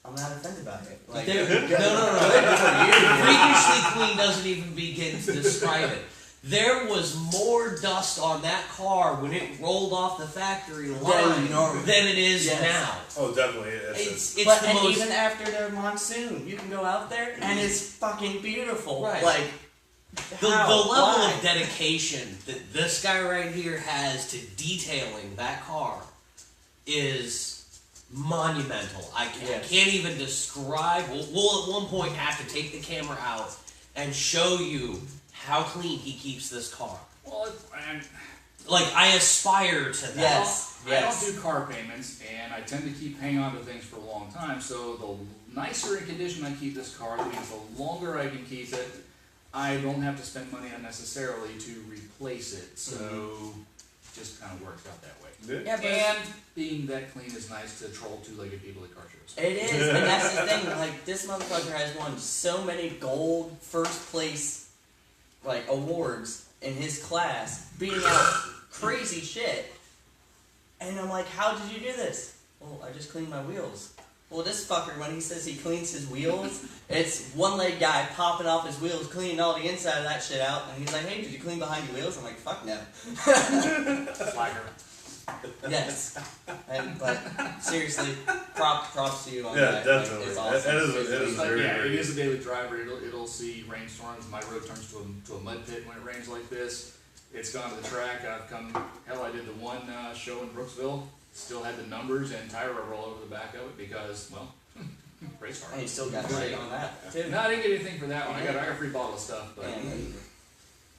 I'm not offended by it. Like, No. good for you. Freakishly clean doesn't even begin to describe it. There was more dust on that car when it rolled off the factory line than it is now. Oh, definitely. It's But the and most. even after the monsoon, you can go out there and it's fucking beautiful. Right. Like The level Why? of dedication that this guy right here has to detailing that car is monumental. I can't even describe. We'll at one point have to take the camera out and show you how clean he keeps this car. Well, and Like, I aspire to that. Yes. I don't do car payments, and I tend to keep hanging on to things for a long time. So the nicer in condition I keep this car, that means the longer I can keep it, I don't have to spend money unnecessarily to replace it. So it just kind of works out that way. Yeah, but And being that clean is nice to troll 2-legged people at car shows. it is, and that's the thing. Like this motherfucker has won so many gold first place awards in his class, beating out crazy shit. And I'm like, how did you do this? Well, I just cleaned my wheels. Well, this fucker, when he says he cleans his wheels, it's 1-leg guy popping off his wheels, cleaning all the inside of that shit out, and he's like, hey, did you clean behind your wheels? I'm like, fuck no. Flagger. Yes. But seriously, props to you on Yeah, that. definitely. It's awesome. It is But very, yeah, very it is a daily driver. It'll see rainstorms. My road turns to a mud pit when it rains like this. It's gone to the track. I did the one show in Brooksville. Still had the numbers and tire rubber all over the back of it because, well, race car. And you still got shit on that, too. No, I didn't get anything for that one. I got a free bottle of stuff,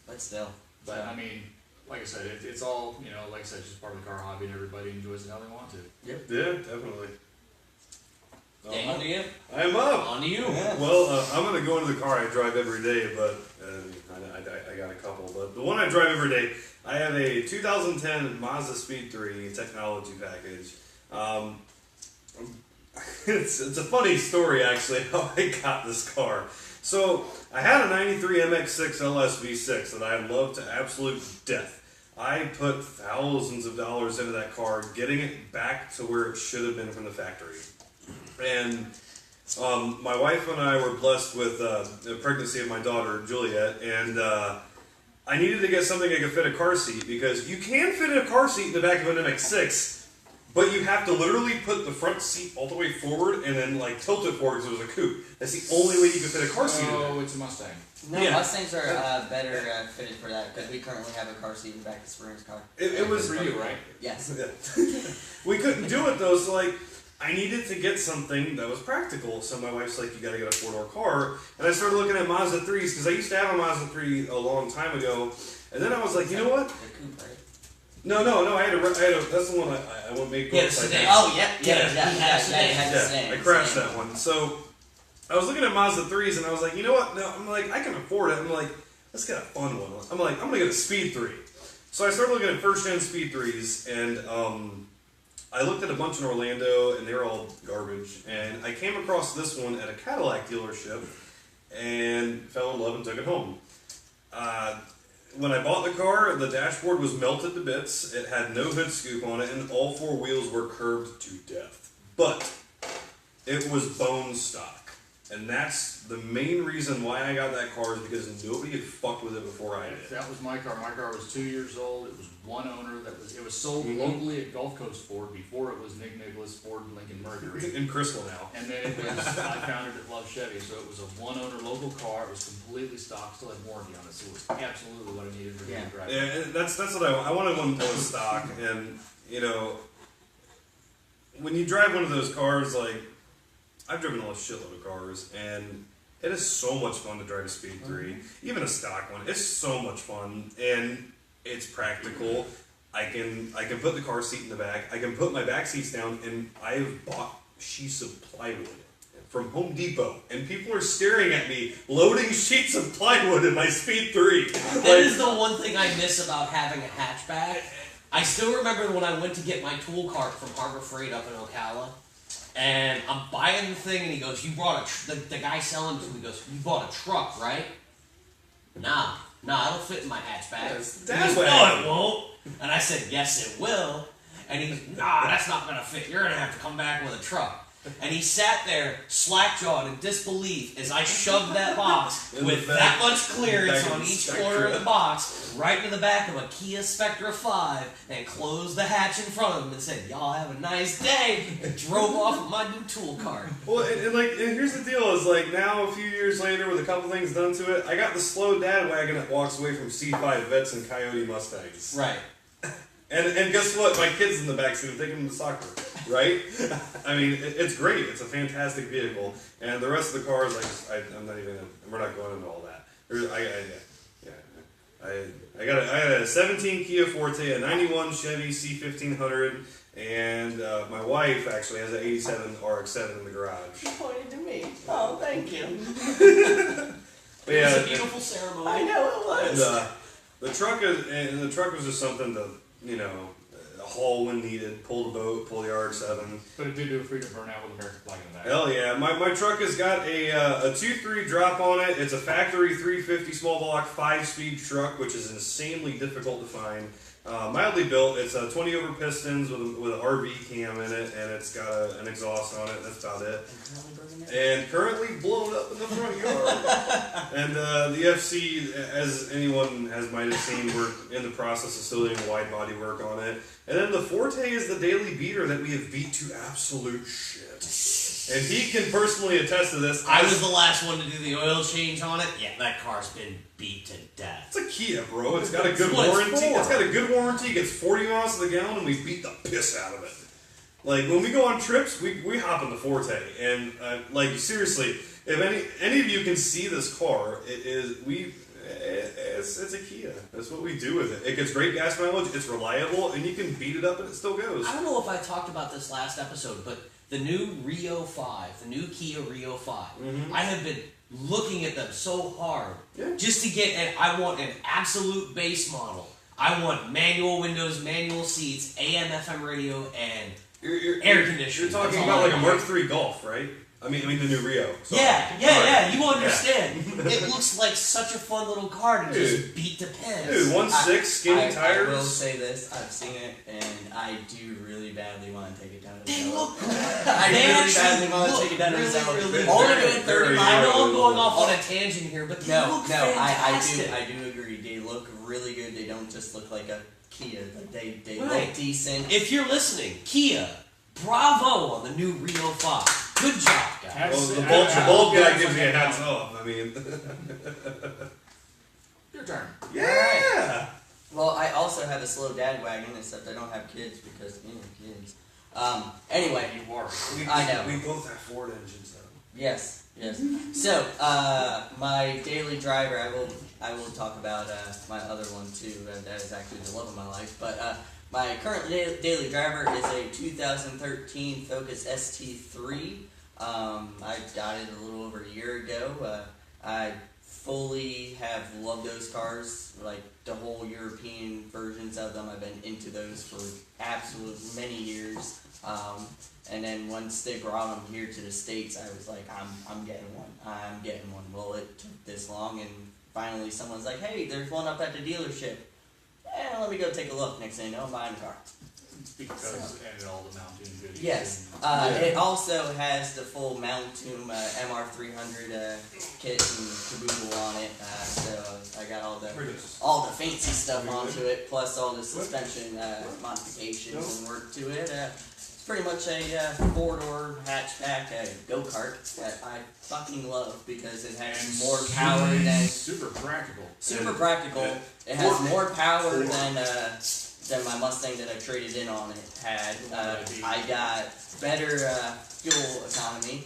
But still. but I mean, like I said, it's all, like I said, it's just part of the car hobby, and everybody enjoys it how they want to. Yeah, definitely. Dang, on to you. I'm up. On to you. Yeah. Well, I'm going to go into the car I drive every day, but I got a couple. But the one I drive every day, I have a 2010 Mazda Speed 3 technology package. It's a funny story, actually, how I got this car. So, I had a 93 MX-6 LS V6 that I loved to absolute death. I put thousands of dollars into that car, getting it back to where it should have been from the factory. And my wife and I were blessed with the pregnancy of my daughter, Juliet, and I needed to get something that could fit a car seat because you can fit a car seat in the back of an MX-6, but you have to literally put the front seat all the way forward and then like tilt it forward because it was a coupe. That's the only way you can fit a car seat in there. Oh, it's a Mustang. No, Yeah. Mustangs are better fitted for that because we currently have a car seat in the back of Springer's car. It was For you, right? Yes. We couldn't do it though, so like I needed to get something that was practical. So my wife's like, you gotta get a 4-door car. And I started looking at Mazda 3s because I used to have a Mazda 3 a long time ago. And then I was like, you know what? The coupe, right? No, I had a that's the one I won't make. Yeah, the sedan. Oh, yeah. I crashed that one. So I was looking at Mazda 3s and I was like, you know what? No, I'm like, I can afford it. I'm like, let's get a fun one. I'm like, I'm gonna get a Speed 3. So I started looking at first gen Speed 3s and I looked at a bunch in Orlando and they were all garbage. And I came across this one at a Cadillac dealership and fell in love and took it home. When I bought the car, the dashboard was melted to bits. It had no hood scoop on it, and all 4 wheels were curved to death. But it was bone stock, and that's the main reason why I got that car is because nobody had fucked with it before I did. That was my car. My car was 2 years old. It was one owner. It was sold locally at Gulf Coast Ford before it was Nick Nicholas Ford Lincoln Mercury. In Crystal now. And then it was, I found it at Love Chevy, so it was a one-owner local car. It was completely stock, still had warranty on it, so it was absolutely what I needed for me to drive. Yeah, and that's what I wanted one that was stock, and you know, when you drive one of those cars, like I've driven a shitload of cars, and it is so much fun to drive a Speed 3, even a stock one. It's so much fun, and it's practical. I can put the car seat in the back. I can put my back seats down, and I've bought sheets of plywood from Home Depot, and people are staring at me loading sheets of plywood in my Speed 3. That is the one thing I miss about having a hatchback. I still remember when I went to get my tool cart from Harbor Freight up in Ocala, and I'm buying the thing, and he goes, "You brought the guy selling to me goes, "You bought a truck, right?" Nah, it'll fit in my hatchback. Yes, He goes, "No, it won't." And I said, "Yes, it will." And he goes, "Nah, that's not gonna fit. You're gonna have to come back with a truck." And he sat there, slack-jawed in disbelief, as I shoved that box with that much clearance on each corner of the box right into the back of a Kia Spectra 5 and closed the hatch in front of him and said, "Y'all have a nice day," and drove off with my new tool cart. Well, and here's the deal: is like now a few years later, with a couple things done to it, I got the slow dad wagon that walks away from C5 Vets and Coyote Mustangs. Right. And guess what? My kid's in the backseat taking him to soccer, right? I mean, it's great. It's a fantastic vehicle, and the rest of the cars, I'm not even. We're not going into all that. I got a 17 Kia Forte, a 91 Chevy C1500, and my wife actually has an 87 RX-7 in the garage. You pointed to me. Oh, thank you. But It was yeah, a beautiful ceremony. I know it was. and the truck was just something to haul when needed, pull the boat, pull the RX-7. But it did do a freedom burnout with American flag in the back. Hell yeah. My truck has got a 2.3 drop on it. It's a factory 350 small block 5-speed truck, which is insanely difficult to find. Mildly built. It's 20 over pistons with an RV cam in it, and it's got an exhaust on it. That's about it. And currently blown up in the front yard. And the FC, as anyone might have seen, we're in the process of still doing wide body work on it. And then the Forte is the daily beater that we have beat to absolute shit. And he can personally attest to this. I was the last one to do the oil change on it. Yeah, that car's been beat to death. It's a Kia, bro. It's got a good That's what warranty. it's for. It's got a good warranty. It gets 40 miles to the gallon, and we beat the piss out of it. Like when we go on trips, we hop in the Forte, and like seriously, if any of you can see this car, it's a Kia. That's what we do with it. It gets great gas mileage. It's reliable, and you can beat it up, and it still goes. I don't know if I talked about this last episode, but the new Rio 5, the new Kia Rio 5, I have been looking at them so hard just to get, I want an absolute base model. I want manual windows, manual seats, AM, FM radio, and air conditioning. You're talking That's about all like I a want. Mark III Golf, right? I mean the new Rio. Sorry. Yeah, you understand. It looks like such a fun little car to just beat to piss. Dude, 1.6 skinny tires. I will say this, I've seen it, and I do really badly want to take it down to the They cellar. look good. I They really actually badly want to look take it down to the really, cellar. really Only good. doing 30 Very I miles. know I'm going off on a tangent here, but they No, look I fantastic. do agree. They look really good. They don't just look like a Kia. Like they Right. look decent. If you're listening, Kia, bravo on the new Rio 5. Good job, guys. Well, the bulb guy gives me a hats off. I mean, Your turn. yeah. Well, I also have a slow dad wagon, except I don't have kids because kids. Anyway, You are. I know. We both have Ford engines though. Yes. So, my daily driver, I will talk about my other one too. That is actually the love of my life. But my current daily driver is a 2013 Focus ST3. I got it a little over a year ago. I fully have loved those cars, like the whole European versions of them. I've been into those for absolute many years. And then once they brought them here to the States, I was like, I'm getting one. I'm getting one. Well, it took this long, and finally someone's like, hey, there's one up at the dealership. Let me go take a look. Next thing you know, I'm buying a car. Because and all the mountain goodies. Yes. It also has the full Mountum MR300 kit and caboodle on it. So I got all the fancy stuff onto it, plus all the suspension modifications and work to it. It's pretty much a four-door hatchback go-kart that I fucking love because it has more power than super practical. It has more power than my Mustang that I traded in on it had. I got better fuel economy.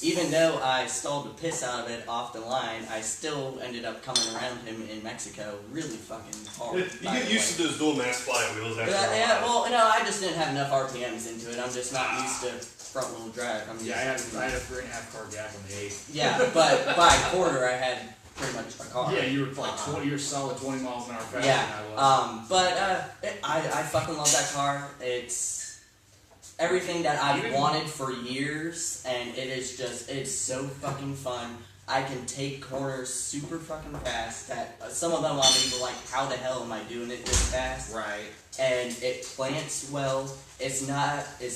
Even though I stalled the piss out of it off the line, I still ended up coming around him in Mexico really fucking hard. You get used to those dual mass flywheels after a while. Yeah, well, no, I just didn't have enough RPMs into it. I'm just not used to front wheel drive. I had a 3.5 car gap on the 8. Yeah, but by a quarter I had pretty much a car. Yeah, you were like 20. You were solid 20 miles an hour faster Yeah, than I was. but I fucking love that car. It's everything that I've wanted for years, and it's so fucking fun. I can take corners super fucking fast. That some of them I'm even like, how the hell am I doing it this fast? Right. And it plants well. It's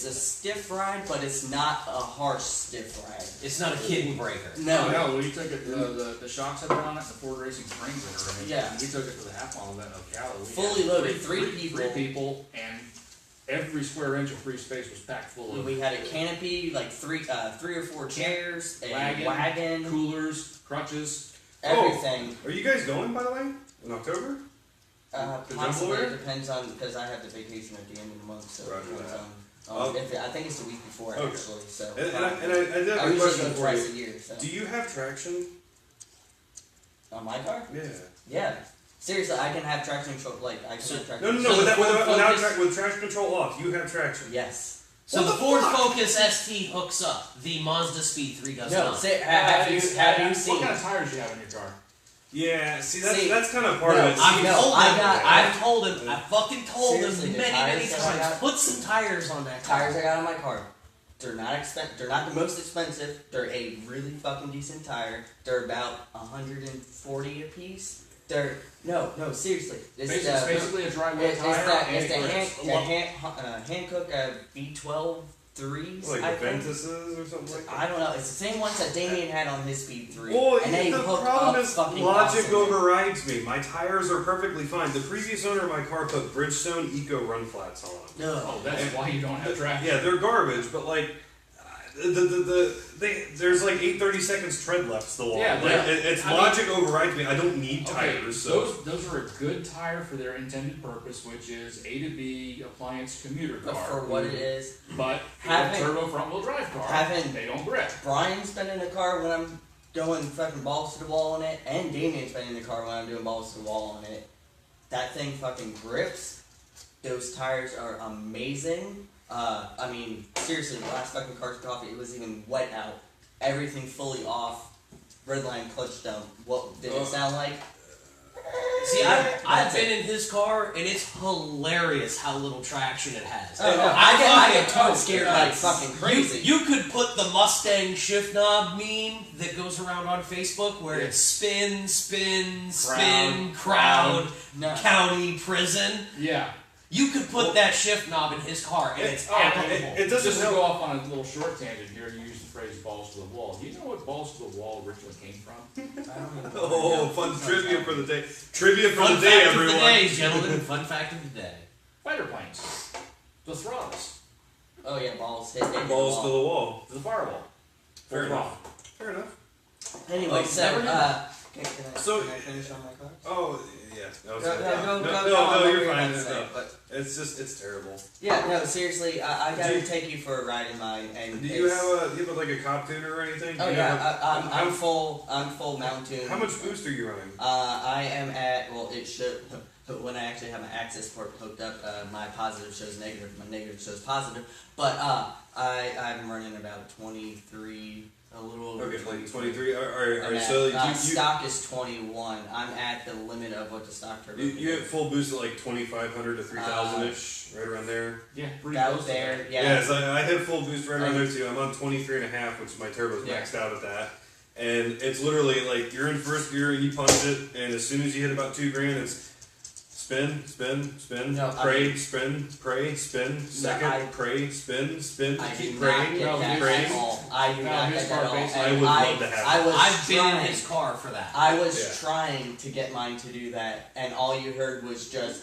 a stiff ride, but it's not a harsh stiff ride. It's not a kidney breaker. No. We took it. The shocks have been on it. The Ford Racing Springs are in it. Yeah. We took it to the half mile event in Ocala. We Fully had loaded, three three people, and every square inch of free space was packed full of We had a canopy, like three or four chairs, a wagon, coolers, crutches. everything. Are you guys going, by the way, in October? Possibly, it depends on, because I have the vacation at the end of the month, so it depends on. I think it's the week before, Okay. actually. So And I did I have a usually question go for twice you. a year. So Do you have traction? on my car, Yeah. yeah. Seriously, I can have traction control. Like I can have traction. No. So With traction control off, you have traction. Yes. So What the the Ford fuck? Focus ST hooks up. The Mazda Speed 3 does No. not. Have you seen? What kind of tires do you have in your car? Yeah. See, That's kind of part no, of it. I've No, told I him. got- I've told him. I fucking told Seriously, him the many tires that I times. got- Put some tires on that car. Tires I got on my car. They're not They're not the most expensive. They're a really fucking decent tire. They're about 140 a piece. They're no, seriously. It's Basically a dry wet tire. It's the and Hankook V12 3s. Like I the think. Ventuses or something like that. I don't know. It's the same ones that Damien had on his Speed 3. Well, and they the hook problem up is fucking logic awesome. overrides me. My tires are perfectly fine. The previous owner of my car put Bridgestone Eco Run Flats on them. Oh, that's why you don't have traction. Yeah, they're garbage, but like there's like 8/30 seconds tread left still on. Yeah, Like, but- it's I mean- logic overrides me. I don't need Okay, tires. So those are a good tire for their intended purpose, which is A to B appliance commuter But car. for what it is, But Having- a turbo front wheel drive car, having- they don't grip. Brian's been in the car when I'm going fucking balls to the wall on it, and Damien's been in the car when I'm doing balls to the wall on it. That thing fucking grips. Those tires are amazing. I mean, seriously, the last fucking Cars Coffee, it was even wet out. Everything fully off. Redline clutch dump. What did it sound like? See, I've been in his car, and it's hilarious how little traction it has. Oh, no, I get totally scared like fucking crazy. You could put the Mustang shift knob meme that goes around on Facebook where it's spin, spin, spin, crowd, county, prison. Yeah. You could put that shift knob in his car, and it's applicable. It doesn't Just to help. go off on a little short tangent here, you used the phrase balls to the wall. Do you know what balls to the wall originally came from? Oh, fun trivia for the day. Trivia for Fun the day, fact everyone. of the day, gentlemen. Fun fact of the day. Fighter planes. The throttles. Oh yeah, balls hit the Balls to wall. the wall. The fireball. Fair Full enough. throttle. Fair enough. Anyway, Like, so never knew that. can I finish on my car? Oh, yeah. Go, No, you're fine. Say, but It's terrible. yeah, no, seriously, I gotta take you for a ride in mine. And Do you have like a cop tuner or anything? Oh Do you yeah, have- I'm full mount tune. How much boost are you running? I am at, well, it should, when I actually have my access port hooked up, my positive shows negative, my negative shows positive, but I'm running about 23, a little over Okay, 23. like 23. Alright, I'm at, so stock is 21. I'm at the limit of what the stock turbo you can have full boost at like 2,500 to 3,000 ish, right around there. Yeah, do. pretty Out close to there, that. yeah. Yeah, so I hit full boost right around there too. I'm on 23.5, which my turbo's Yeah. maxed out at that. And it's literally like you're in first gear and you punch it, and as soon as you hit about 2 grand, it's spin, spin, spin, No, pray, spin, pray, spin, second, I- pray, spin, spin, I do keep not praying, get No, that praying. at all. I do No, not his get that car at all. basically- I And would love to have I was I've been trying, in his car for that. I was Yeah. trying to get mine to do that, and all you heard was just.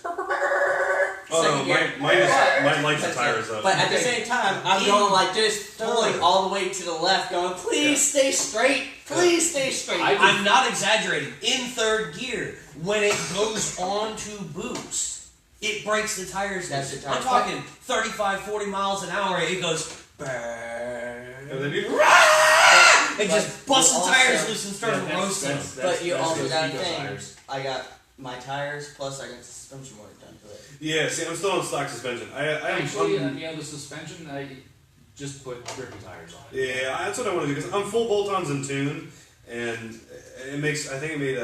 Oh no, second gear. mine lights the tires up. But at the same time, I'm going like this, pulling all the way to the left, going, please stay straight, please stay straight. I'm not exaggerating. In third gear, when it goes on to boost, it breaks the tires That's loose. the I'm tire. talking 35, 40 miles an hour. It goes And then you, and just busts the also- tires loose and starts Yeah, roasting them. But you also those got a eco thing. tires. I got my tires, plus I got the suspension work done to it. yeah. See, I'm still on stock suspension. Actually, the suspension, I just put grippy tires on it. Yeah, that's what I want to do because I'm full bolt-ons in tune, and it makes. I think it made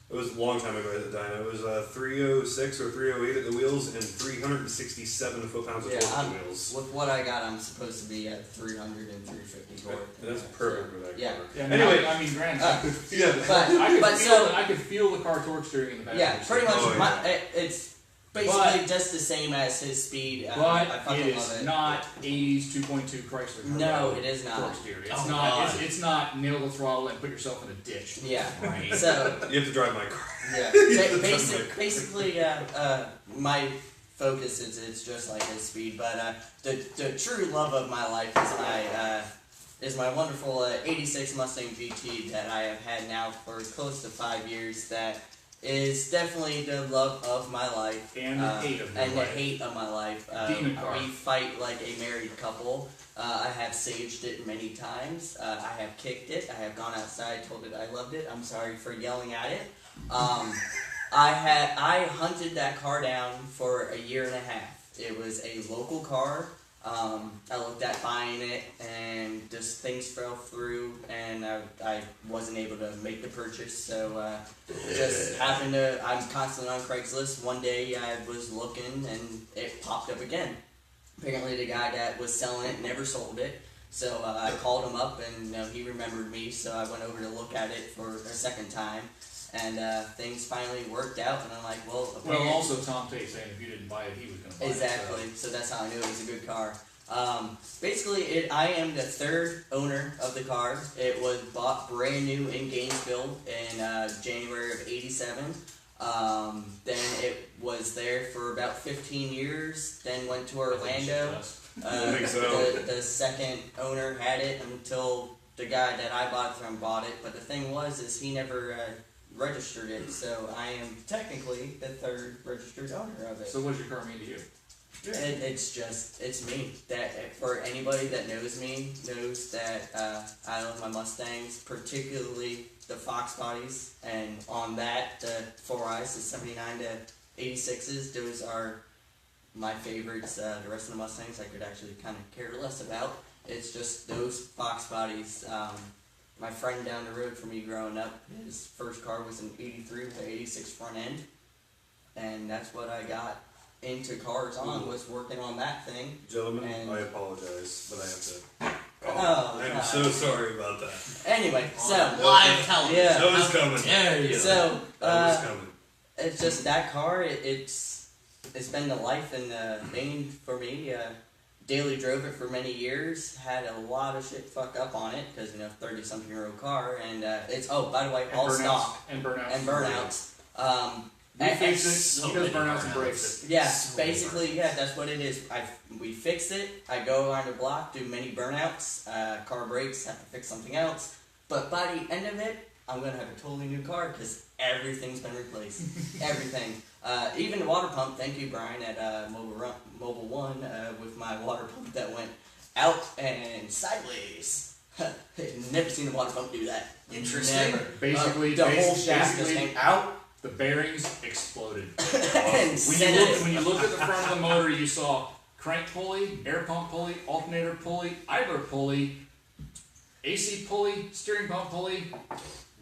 it was a long time ago at the dyno. It was 306 or 308 at the wheels and 367 foot-pounds of Yeah, torque at I'm, the wheels. with what I got, I'm supposed to be at 300 and 350 torque. And that's perfect for that Yeah. car. Yeah, Anyway, I mean, granted, I could yeah. But I could feel the car torque steering in the back. Yeah, pretty much. Oh, yeah. It's basically just the same as his speed. But I fucking it love is it. not 80s 2.2 Chrysler. No, Carrera it is not. torque steer. It's Oh, not. God. It's not nail the throttle and put yourself in a ditch. Yeah. Right. So You have to drive my car. yeah, basically, my focus is it's just like his speed. But the true love of my life is my wonderful '86 Mustang GT that I have had now for close to 5 years. That is definitely the love of my life And the hate of your and life. the hate of my life. Demon car. We fight like a married couple. I have saged it many times. I have kicked it. I have gone outside, told it I loved it. I'm sorry for yelling at it. I hunted that car down for a year and a half. It was a local car. I looked at buying it, and just things fell through, and I wasn't able to make the purchase. So just happened to. I'm constantly on Craigslist. One day I was looking, and it popped up again. Apparently, the guy that was selling it never sold it. So I called him up, and he remembered me. So I went over to look at it for a second time, and things finally worked out. And I'm like, well, Well, apparently- also Tom Tate saying if you didn't buy it, he was going to buy exactly. it. So that's how I knew it was a good car. Basically, I am the third owner of the car. It was bought brand new in Gainesville in January of '87. Then it was there for about 15 years. Then went to Orlando. I think so. The second owner had it until the guy that I bought it from bought it. But the thing is he never registered it. So I am technically the third registered owner of it. So what does your car mean to you? It's me. That for anybody that knows me knows that I love my Mustangs, particularly the Fox bodies, and on that the 4Is, the 79 to 86s. Those are my favorites. The rest of the Mustangs I could actually kind of care less about. It's just those Fox bodies. my friend down the road from me growing up, his first car was an 83 with an 86 front end. And that's what I got into cars on, was working on that thing. Gentlemen, And- I apologize, but I have to. Oh, I'm God. so sorry about that. Anyway, so, Live television. yeah. That was coming. Dare you? So, That was coming. it's just that car, it's been the life and the thing for me. Daily drove it for many years, had a lot of shit fuck up on it, because, 30-something-year-old car, and it's, oh, by the way, all stock. And burnouts. And burnouts. We and- fix it, so he does many burnouts and burnouts. breaks it. Yeah, So basically, yeah, that's what it is. We fix it. I go around the block, do many burnouts. Car breaks, have to fix something else. But by the end of it, I'm gonna have a totally new car because everything's been replaced. Everything, even the water pump. Thank you, Brian, at Mobile One, with my water pump that went out and sideways. Never seen a water pump do that. Interesting. Never. Basically, the whole shaft just basically, came out the bearings exploded. and When sent you it. looked at the front of the motor, you saw crank pulley, air pump pulley, alternator pulley, idler pulley, AC pulley, steering pump pulley,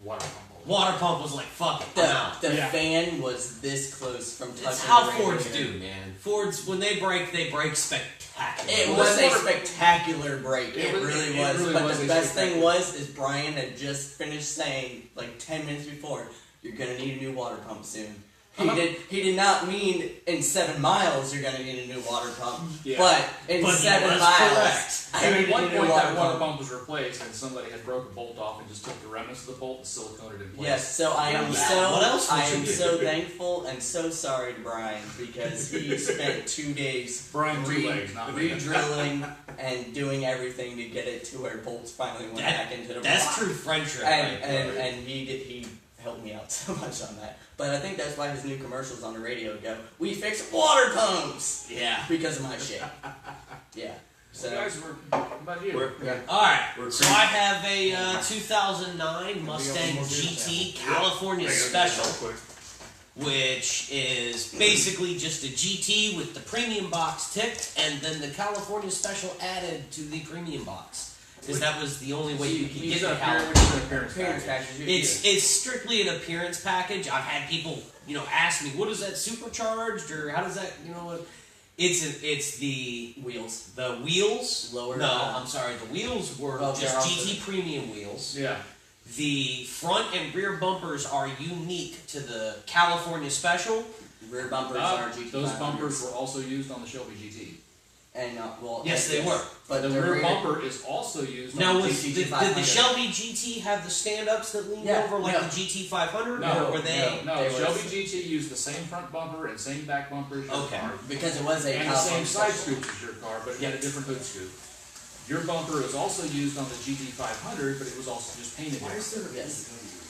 water pump pulley. Water pump was like, fuck it, I'm out. The Yeah. fan was this close from touching. That's how the Fords radiator. do, man. Fords, when they break spectacular. It Well, was a that's- spectacular break. It really was. really But was the a best thing spectacular- is Brian had just finished saying, like 10 minutes before, you're gonna need a new water pump soon. He did not mean in 7 miles you're gonna need a new water pump, Yeah. but in But he 7 was miles correct. I And needed at one a new point, water that water pump. pump was replaced, and somebody had broke a bolt off and just took the remnants of the bolt and siliconed it in place. Yes, so I am Yeah. What else would you do? so thankful and so sorry to Brian because he spent 2 days Brian two legs, not me. re-drilling and doing everything to get it to where bolts finally went back into the That's block. true friendship. And, right and, there. and he helped me out so much on that. But I think that's why his new commercials on the radio go, "We fix water pumps!" Yeah. Because of my shit. Yeah. So, So, guys, what about you? yeah. Alright, We're so I have a 2009 Mustang GT California Special, Quick. which is basically just a GT with the premium box tipped, and then the California Special added to the premium box. Because that was the only way you could get the California. Appearance package. It's strictly an appearance package. I've had people, ask me, what is that, supercharged, or how does that, it's the wheels. wheels. Lower No, down. I'm sorry. The wheels were Oh, they're just also- GT premium wheels. Yeah. The front and rear bumpers are unique to the California Special. Rear bumpers are GT. Those 500s. bumpers were also used on the Shelby GT. And Yes, they were. But The rear bumper is also used Now, on the was GT. did the Shelby GT have the stand-ups that lean Yeah, over like no. the GT 500? No, or were they? No, They Shelby were- GT used the same front bumper and same back bumper as your Okay. car. because it was a And the same California side special. scoops as your car, but it had a different hood scoop. Your bumper is also used on the GT 500, but it was also just painted different. Yes.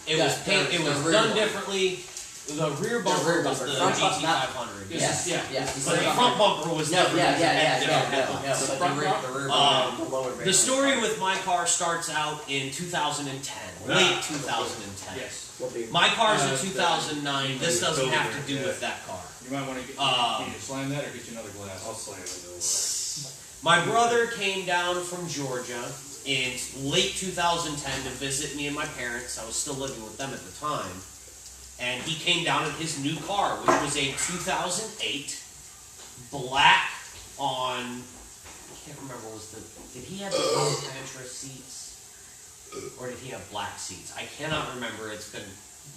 It Yeah, was the was rear done one. differently. The rear bumper rear was bumper. the Front GT bump, not- 500. It's Yeah, just- yeah, yeah. it's the But the same front bumper. bumper was No, different. yeah, It had yeah, different no, headlights. but the front rear bump- bumper, the lower rear The story bumper. with my car starts out in 2010, late 2010. Yes. My car's a Uh, 2009. This doesn't have to do Yeah. with that car. You might want to get, Um, can you slam that or get you another glass? I'll slam it. My brother came down from Georgia in late 2010 to visit me and my parents. I was still living with them at the time. And he came down in his new car, which was a 2008 black on, I can't remember, did he have the Alcantara seats? Or did he have black seats? I cannot remember, it's been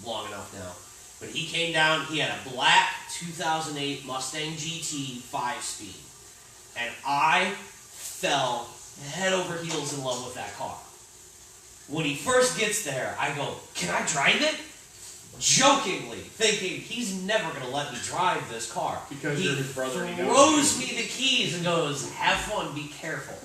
long enough now. But he came down, he had a black 2008 Mustang GT 5-speed. And I fell head over heels in love with that car. When he first gets there, I go, "Can I drive it?" Jokingly, thinking he's never going to let me drive this car. Because he you're his brother and he knows throws you. me the keys and goes, "Have fun, be careful."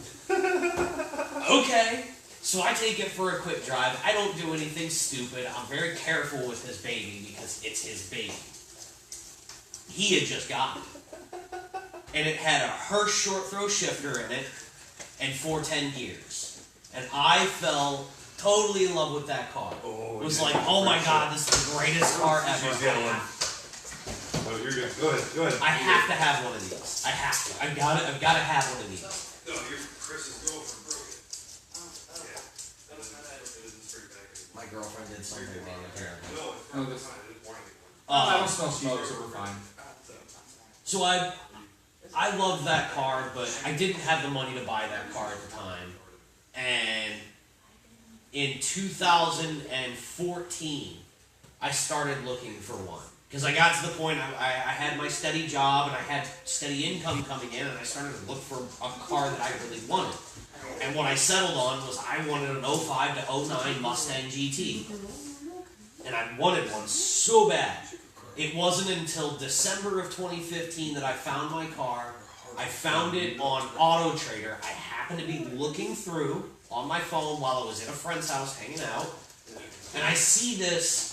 Okay. So I take it for a quick drive. I don't do anything stupid. I'm very careful with his baby because it's his baby. He had just gotten it. And it had a Hirsch short throw shifter in it and 410 gears. And I fell totally in love with that car. Oh, It was yeah. like, oh my god, this is the greatest car ever. She's yelling. Oh, you're good. Go ahead. Go ahead. I have to have one of these. I have to. I've got to have one of these. No, Chris's girlfriend broke it. Yeah. It isn't for girlfriend did something wrong apparently. No, this, I Uh, don't smell smoke, so we're fine. so I loved that car, but I didn't have the money to buy that car at the time. And in 2014, I started looking for one. Because I got to the point, I had my steady job and I had steady income coming in, and I started to look for a car that I really wanted. And what I settled on was I wanted an 05 to 09 Mustang GT. And I wanted one so bad. It wasn't until December of 2015 that I found my car. I found it on Auto Trader. I happened to be looking through on my phone while I was in a friend's house hanging out. And I see this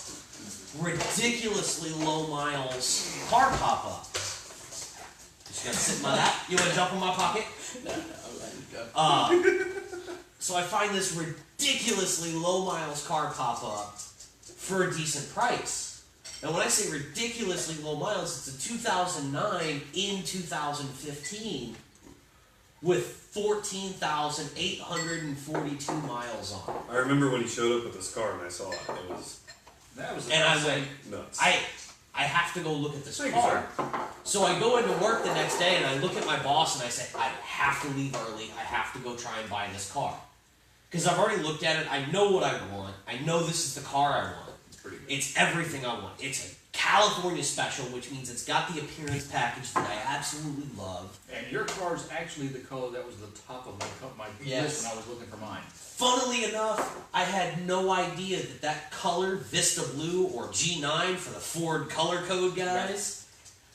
ridiculously low miles car pop up. Just gotta sit in my lap. You wanna jump in my pocket? No, I'm letting go. So I find this ridiculously low miles car pop up for a decent price. And when I say ridiculously low miles, it's a 2009 in 2015 with 14,842 miles on it. I remember when he showed up with this car and I saw it. It was That was And I went, nuts. I have to go look at this Thank you, car. So I go into work the next day and I look at my boss and I say, I have to leave early. I have to go try and buy this car. Because I've already looked at it. I know what I want. I know this is the car I want. It's everything I want. It's a California special, which means it's got the appearance package that I absolutely love. And your car's actually the color that was the top of my Yes. list when I was looking for mine. Funnily enough, I had no idea that color, Vista Blue or G9 for the Ford color code guys,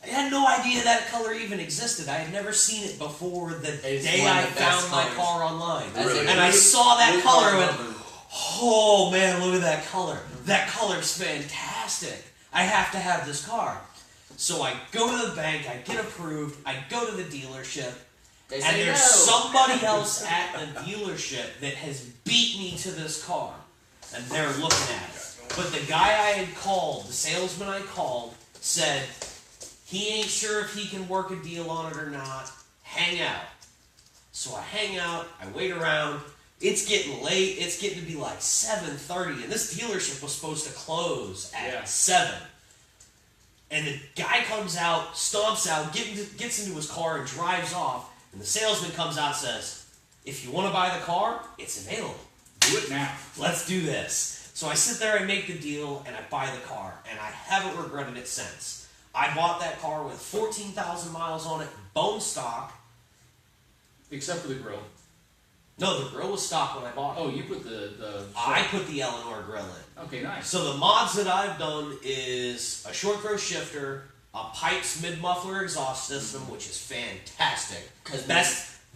I had no idea that color even existed. I had never seen it before the It's day one of I the best found my colors. car online. Really? And I saw that Blue color car and went, lover. oh man, look at that color. That color's fantastic. I have to have this car. So I go to the bank, I get approved, I go to the dealership, They and say there's no. somebody else at the dealership that has beat me to this car. And they're looking at it. But the guy I had called, the salesman I called, said he ain't sure if he can work a deal on it or not. Hang out. So I hang out, I wait around. It's getting late. It's getting to be like 7:30, and this dealership was supposed to close at 7. And the guy comes out, stomps out, gets into his car, and drives off. And the salesman comes out and says, if you want to buy the car, it's available. Do it now. Let's do this. So I sit there, I make the deal, and I buy the car. And I haven't regretted it since. I bought that car with 14,000 miles on it, bone stock. Except for the grill. No, the grill was stock when I bought it. Oh, you put the I put the Eleanor grill in. Okay, nice. So the mods that I've done is a short throw shifter, a Pipes mid-muffler exhaust system, which is fantastic.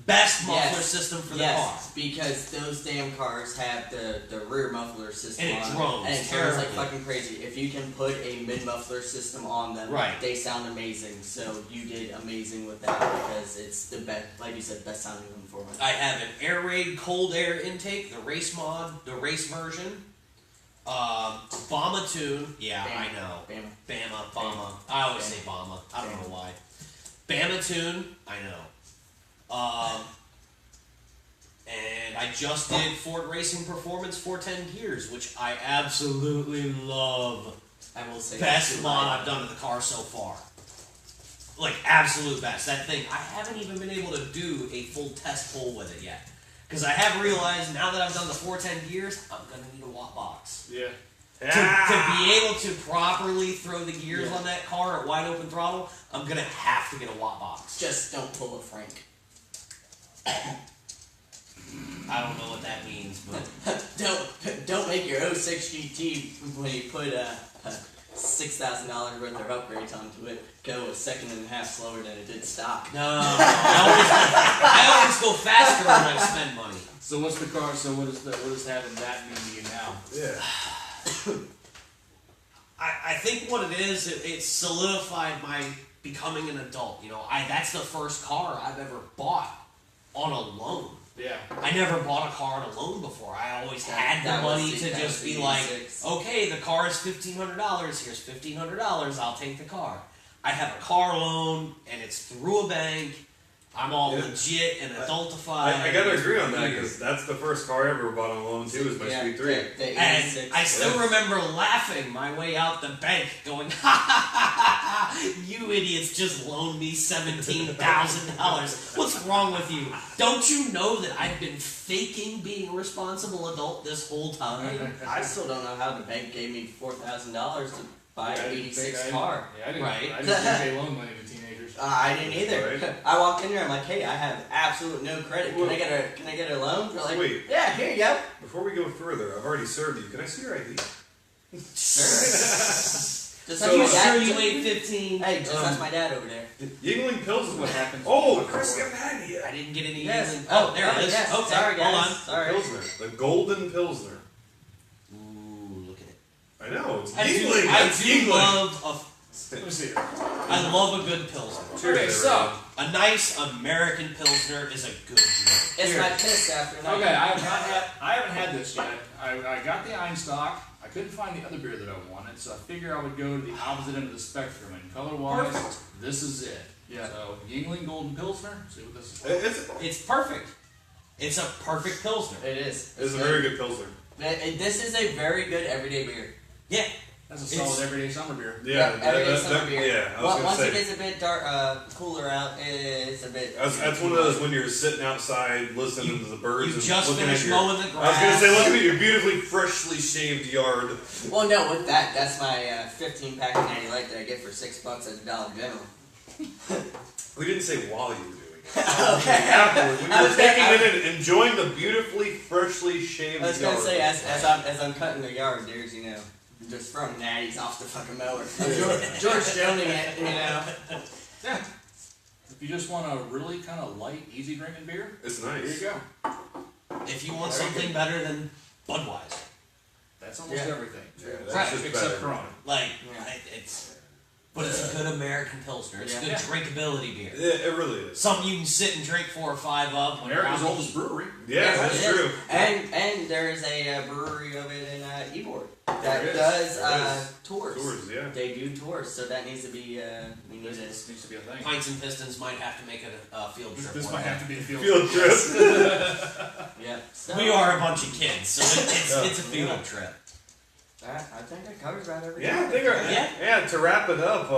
Best muffler system for the car. Because those damn cars have the rear muffler system And it on drones and it drones like terribly. fucking crazy. If you can put a mid-muffler system on them, Right. they sound amazing. So you did amazing with that because it's the best, like you said, best sounding one for it. I have an air raid cold air intake, the race mod, the race version. Bama tune. Yeah, Bama. I know. Bama. Bama. I always say Bama. I don't know why. Bama tune. I know. And I just did Ford Racing Performance 410 gears, which I absolutely love. I will say Best that's mod right. I've done to the car so far. Like, absolute best. That thing, I haven't even been able to do a full test pull with it yet. Because I have realized, now that I've done the 410 gears, I'm going to need a watt box. Yeah. To be able to properly throw the gears on that car at wide open throttle, I'm going to have to get a watt box. Just don't pull a Frank. I don't know what that means, but... Don't make your 06 GT when you put $6,000 worth of upgrades onto it go a second and a half slower than it did stock. No, I always go faster when I spend money. So what's the car? So what is having that mean to you now? Yeah. I think what it is, it solidified my becoming an adult. You know, that's the first car I've ever bought on a loan. Yeah. I never bought a car on a loan before. I always had the That was money the- to that just was the be like, E6. okay, the car is $1,500. Here's $1,500. I'll take the car. I have a car loan, and it's through a bank, I'm all legit and adultified. I gotta agree on that because that's the first car I ever bought on loan too. Was my Sweet 3. And I still remember laughing my way out the bank, going, "Ha ha ha ha! You idiots just loaned me $17,000. What's wrong with you? Don't you know that I've been faking being a responsible adult this whole time?" I still don't know how the bank gave me $4,000 to buy an '86 car. Yeah, I didn't. Right. I didn't pay loan money to teenagers. I didn't either. Right. I walked in there. I'm like, "Hey, I have absolute no credit. Can I get a loan?" They're like, Wait. "Yeah, here you go." Before we go further, I've already served you. Can I see your ID? Just So, ask my Sure, dad. you weighed 15. Hey, just ask my dad over there. Yingling Pills is what What happens. happens? Oh, Chris, you haven't had it yet. I didn't get any. Yes. Yingling- Oh, there it is. Yes. Okay, Sorry, guys. hold on. Sorry. Pilsner, the Golden Pilsner. Ooh, look at it. I know it's I do, Yingling. I It's do Yingling. love Let me see. I love a good pilsner. Cheers, Okay, so everyone. A nice American pilsner is a good drink. It's Here. my piss after night. okay, I haven't had this yet. I got the Einstock. I couldn't find the other beer that I wanted, so I figured I would go to the opposite end of the spectrum. And color-wise, this is it. Yeah. So Yingling Golden Pilsner. See what this is. It's It's perfect. It's a perfect pilsner. It is. a very good Pilsner. This is a very good everyday beer. Yeah. That's a solid everyday summer beer. Yeah, everyday summer beer. Yeah, I was gonna Once say. it gets a bit dark, cooler out, it's a bit. That's one of those when you're sitting outside listening to the birds You and just looking finished at your. mowing the I was gonna grass. say, look at your beautifully freshly shaved yard. Well, no, with that, that's my 15 pack of Natty Light that I get for $6 at the Dollar General. We didn't say while you were doing it. Okay. Afterwards, when I you were was taking gonna- it in and enjoying the beautifully freshly shaved I was yard. gonna say, as I'm cutting the yard, there's just throwing natties off the fucking mower. George Joning it, Yeah. If you just want a really kind of light, easy drinking beer, It's here you nice. go. If you want Very something good. better than Budweiser, That's almost Yeah. everything. Yeah, that's Right, just except better. Corona. like Yeah. but it's a good American pilsner. It's Yeah. good Yeah. drinkability beer. It really is. Something you can sit and drink 4 or 5 of when you're America's out. oldest brewery. Yeah, Yes, that's it is. true. And there is a brewery of it in Ybor There that is. does There is. tours. Tours, yeah. They do tours, so that needs to be we need to. This needs to be a thing. Pints and Pistons might have to make a field trip. This one might day. have to be a field Field trip. Yeah. So, We are a bunch of kids, so Yeah. it's a field trip. I think that covers about everything. Yeah, I think Yeah. yeah. To wrap it up,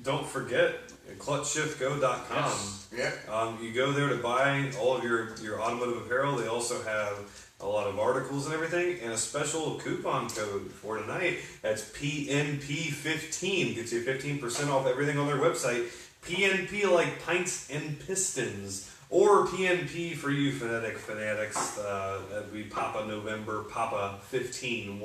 don't forget clutchshiftgo.com. Yeah. You go there to buy all of your automotive apparel. They also have a lot of articles and everything, and a special coupon code for tonight. That's PNP15. Gets you 15% off everything on their website. PNP like Pints and Pistons. Or PNP for you phonetic fanatics. That'd be Papa November, Papa 15.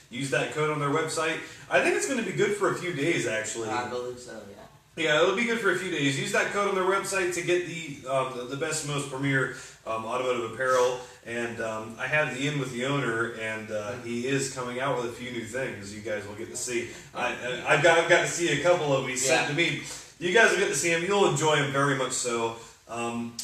Use that code on their website. I think it's going to be good for a few days, actually. I believe so. Yeah. Yeah, it'll be good for a few days. Use that code on their website to get the best, most premier automotive apparel. And I have the in with the owner, and he is coming out with a few new things. You guys will get to see. I've got to see a couple of them. He sent to me. You guys will get to see him. You'll enjoy him very much so. And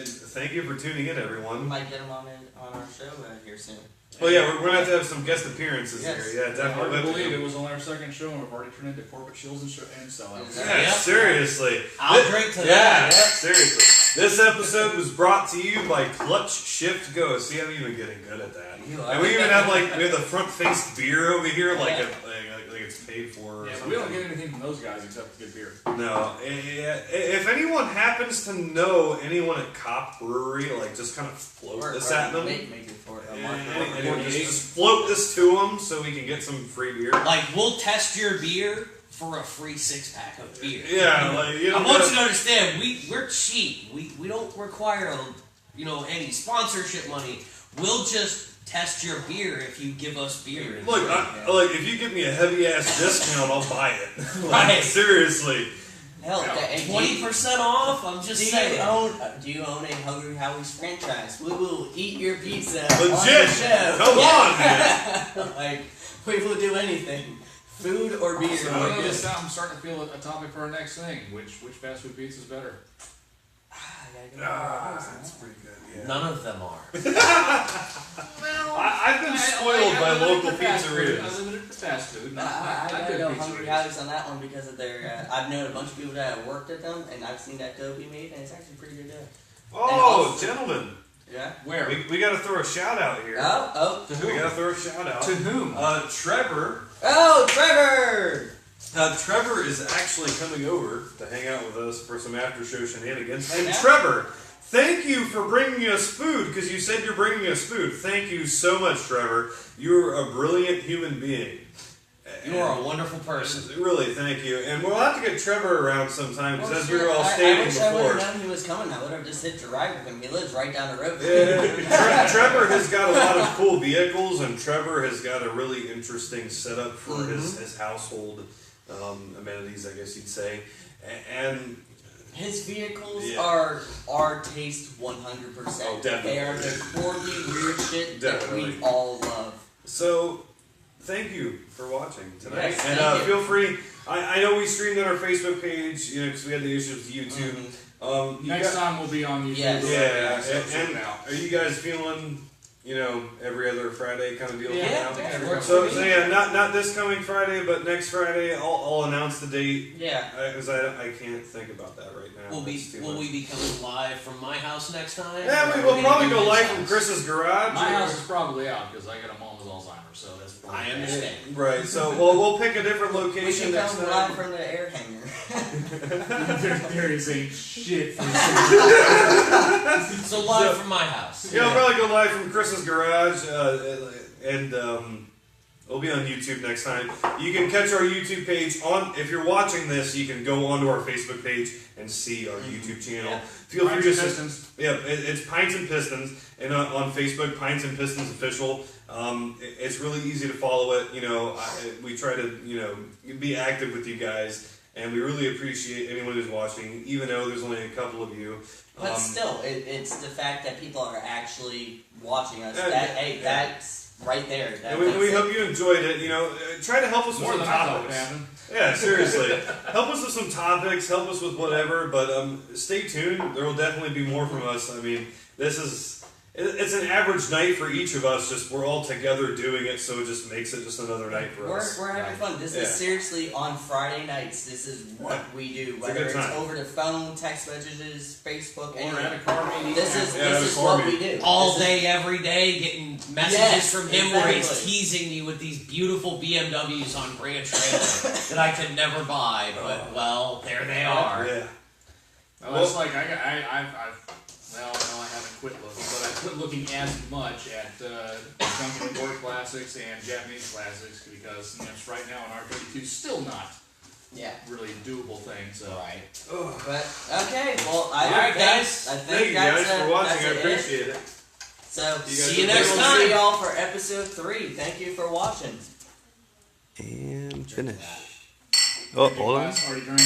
thank you for tuning in, We everyone. might get them on our show here soon. Well, yeah, we're gonna have to have some guest appearances Yes. here. Yeah, I hard definitely. to believe it was on our second show and we've already turned into corporate shills and sellouts. Yeah. Yeah, seriously. I'll drink to Yeah, that. seriously. This episode was brought to you by Clutch Shift Go. See, I'm even getting good at that. You are. And we even have we have the front faced beer over here, like it's paid for. Or Yeah, but something. we don't get anything from those guys except good beer. No. If anyone happens to know anyone at Cop Brewery, just kind of float this at them. Make it for it. And just float this to them so we can get some free beer. Like, we'll test your beer for a free 6-pack of beer. Yeah, I want you to understand, we're cheap. We don't require any sponsorship money. We'll just test your beer if you give us beer. Look, if you give me a heavy ass discount, I'll buy it. Right. Seriously. Hell, Yeah. 20% off. I'm just saying. Do you own a Hungry Howie's franchise? We will eat your pizza on the Legit. show. Come on, man. We will do anything, food or beer. So we're I know good. this I'm starting to feel a topic for our next thing. Which fast food pizza is better? I gotta get my That's pretty good. Yeah. None of them are. I I've been spoiled by local pizzerias. I limited to fast food. I Not gotta good go Hungry pizzerias. Howdy's on that one because of their. I've known a bunch of people that have worked at them, and I've seen that dough be made, and it's actually pretty good dough. Oh, also- gentlemen, Yeah. Where? we got to throw a shout out here. Oh, To We whom? got to throw a shout out. To whom? Trevor. oh, Trevor! Trevor is actually coming over to hang out with us for some after show shenanigans. And Yeah. Trevor, thank you for bringing us food because you said you're bringing us food. Thank you so much, Trevor. You're a brilliant human being. You are a wonderful person. Really, thank you. And we'll have to get Trevor around sometime because Well, as we were all I stating wish I would before. have known he was coming. I would have just hit drive with him. He lives right down the road. Trevor has got a lot of cool vehicles, and Trevor has got a really interesting setup for his household amenities, I guess you'd say. And His vehicles Yeah. are our taste 100%. Oh, definitely. They are the corgi weird shit that Definitely. we all love. so, thank you for watching tonight. Yes, and thank you. feel free. I know we streamed on our Facebook page, because we had the issues with YouTube. You Next guys- time we'll be on YouTube. Yes. Yeah, So check and it out. are you guys feeling, every other Friday kind of deal Yeah, now? I think every works So, for so me. yeah, not this coming Friday, but next Friday. I'll announce the date Yeah. because I can't think about that right now. Will That's too we much. be coming live from my house next time? Yeah, Or we are will gonna probably do go his live house? from Chris's garage. My or- house is probably out because I got a mom with Alzheimer's, so that's probably I understand. Right. So we'll pick a different We location should next come live time. from the air hanger. there is a shit. So live from my house. Yeah, I'll probably go live from Chris's garage, and we'll be on YouTube next time. You can catch our YouTube page if you're watching this. You can go onto our Facebook page and see our YouTube channel. Yeah. Feel free Pints to and Pistons. it's Pints and Pistons, and on Facebook, Pints and Pistons official. It's really easy to follow it. We try to be active with you guys. And we really appreciate anyone who's watching, even though there's only a couple of you. But still, it's the fact that people are actually watching us. Yeah. That's right there. And we hope you enjoyed it. Try to help us with More some than I thought would topics. happen. Yeah, seriously. Help us with some topics. Help us with whatever. But stay tuned. There will definitely be more from us. I mean, it's an average night for each of us. Just we're all together doing it, so it just makes it just another night for us. We're having fun. This Yeah. is seriously on Friday nights. This is what we do. a Whether good it's time. over the phone, text messages, Facebook, Or anything. at a car meeting. This is Yeah, this is car what we meeting. do. All This is- day, every day, getting messages Yes, from him where he's exactly. teasing me with these beautiful BMWs on Branch Trailer that I could never buy, but well, there they are. Yeah. Well, it's like I haven't quit looking, but I quit looking as much at Junkie War Classics and Japanese Classics because right now an R32 still not Yeah. really a doable thing. So Right. But okay, well, All right, guys. I think Thank you that's, guys for watching. that's I it. appreciate it. So You guys See you have a next good we'll one. see time. y'all for episode 3. Thank you for watching. And finish. already drank.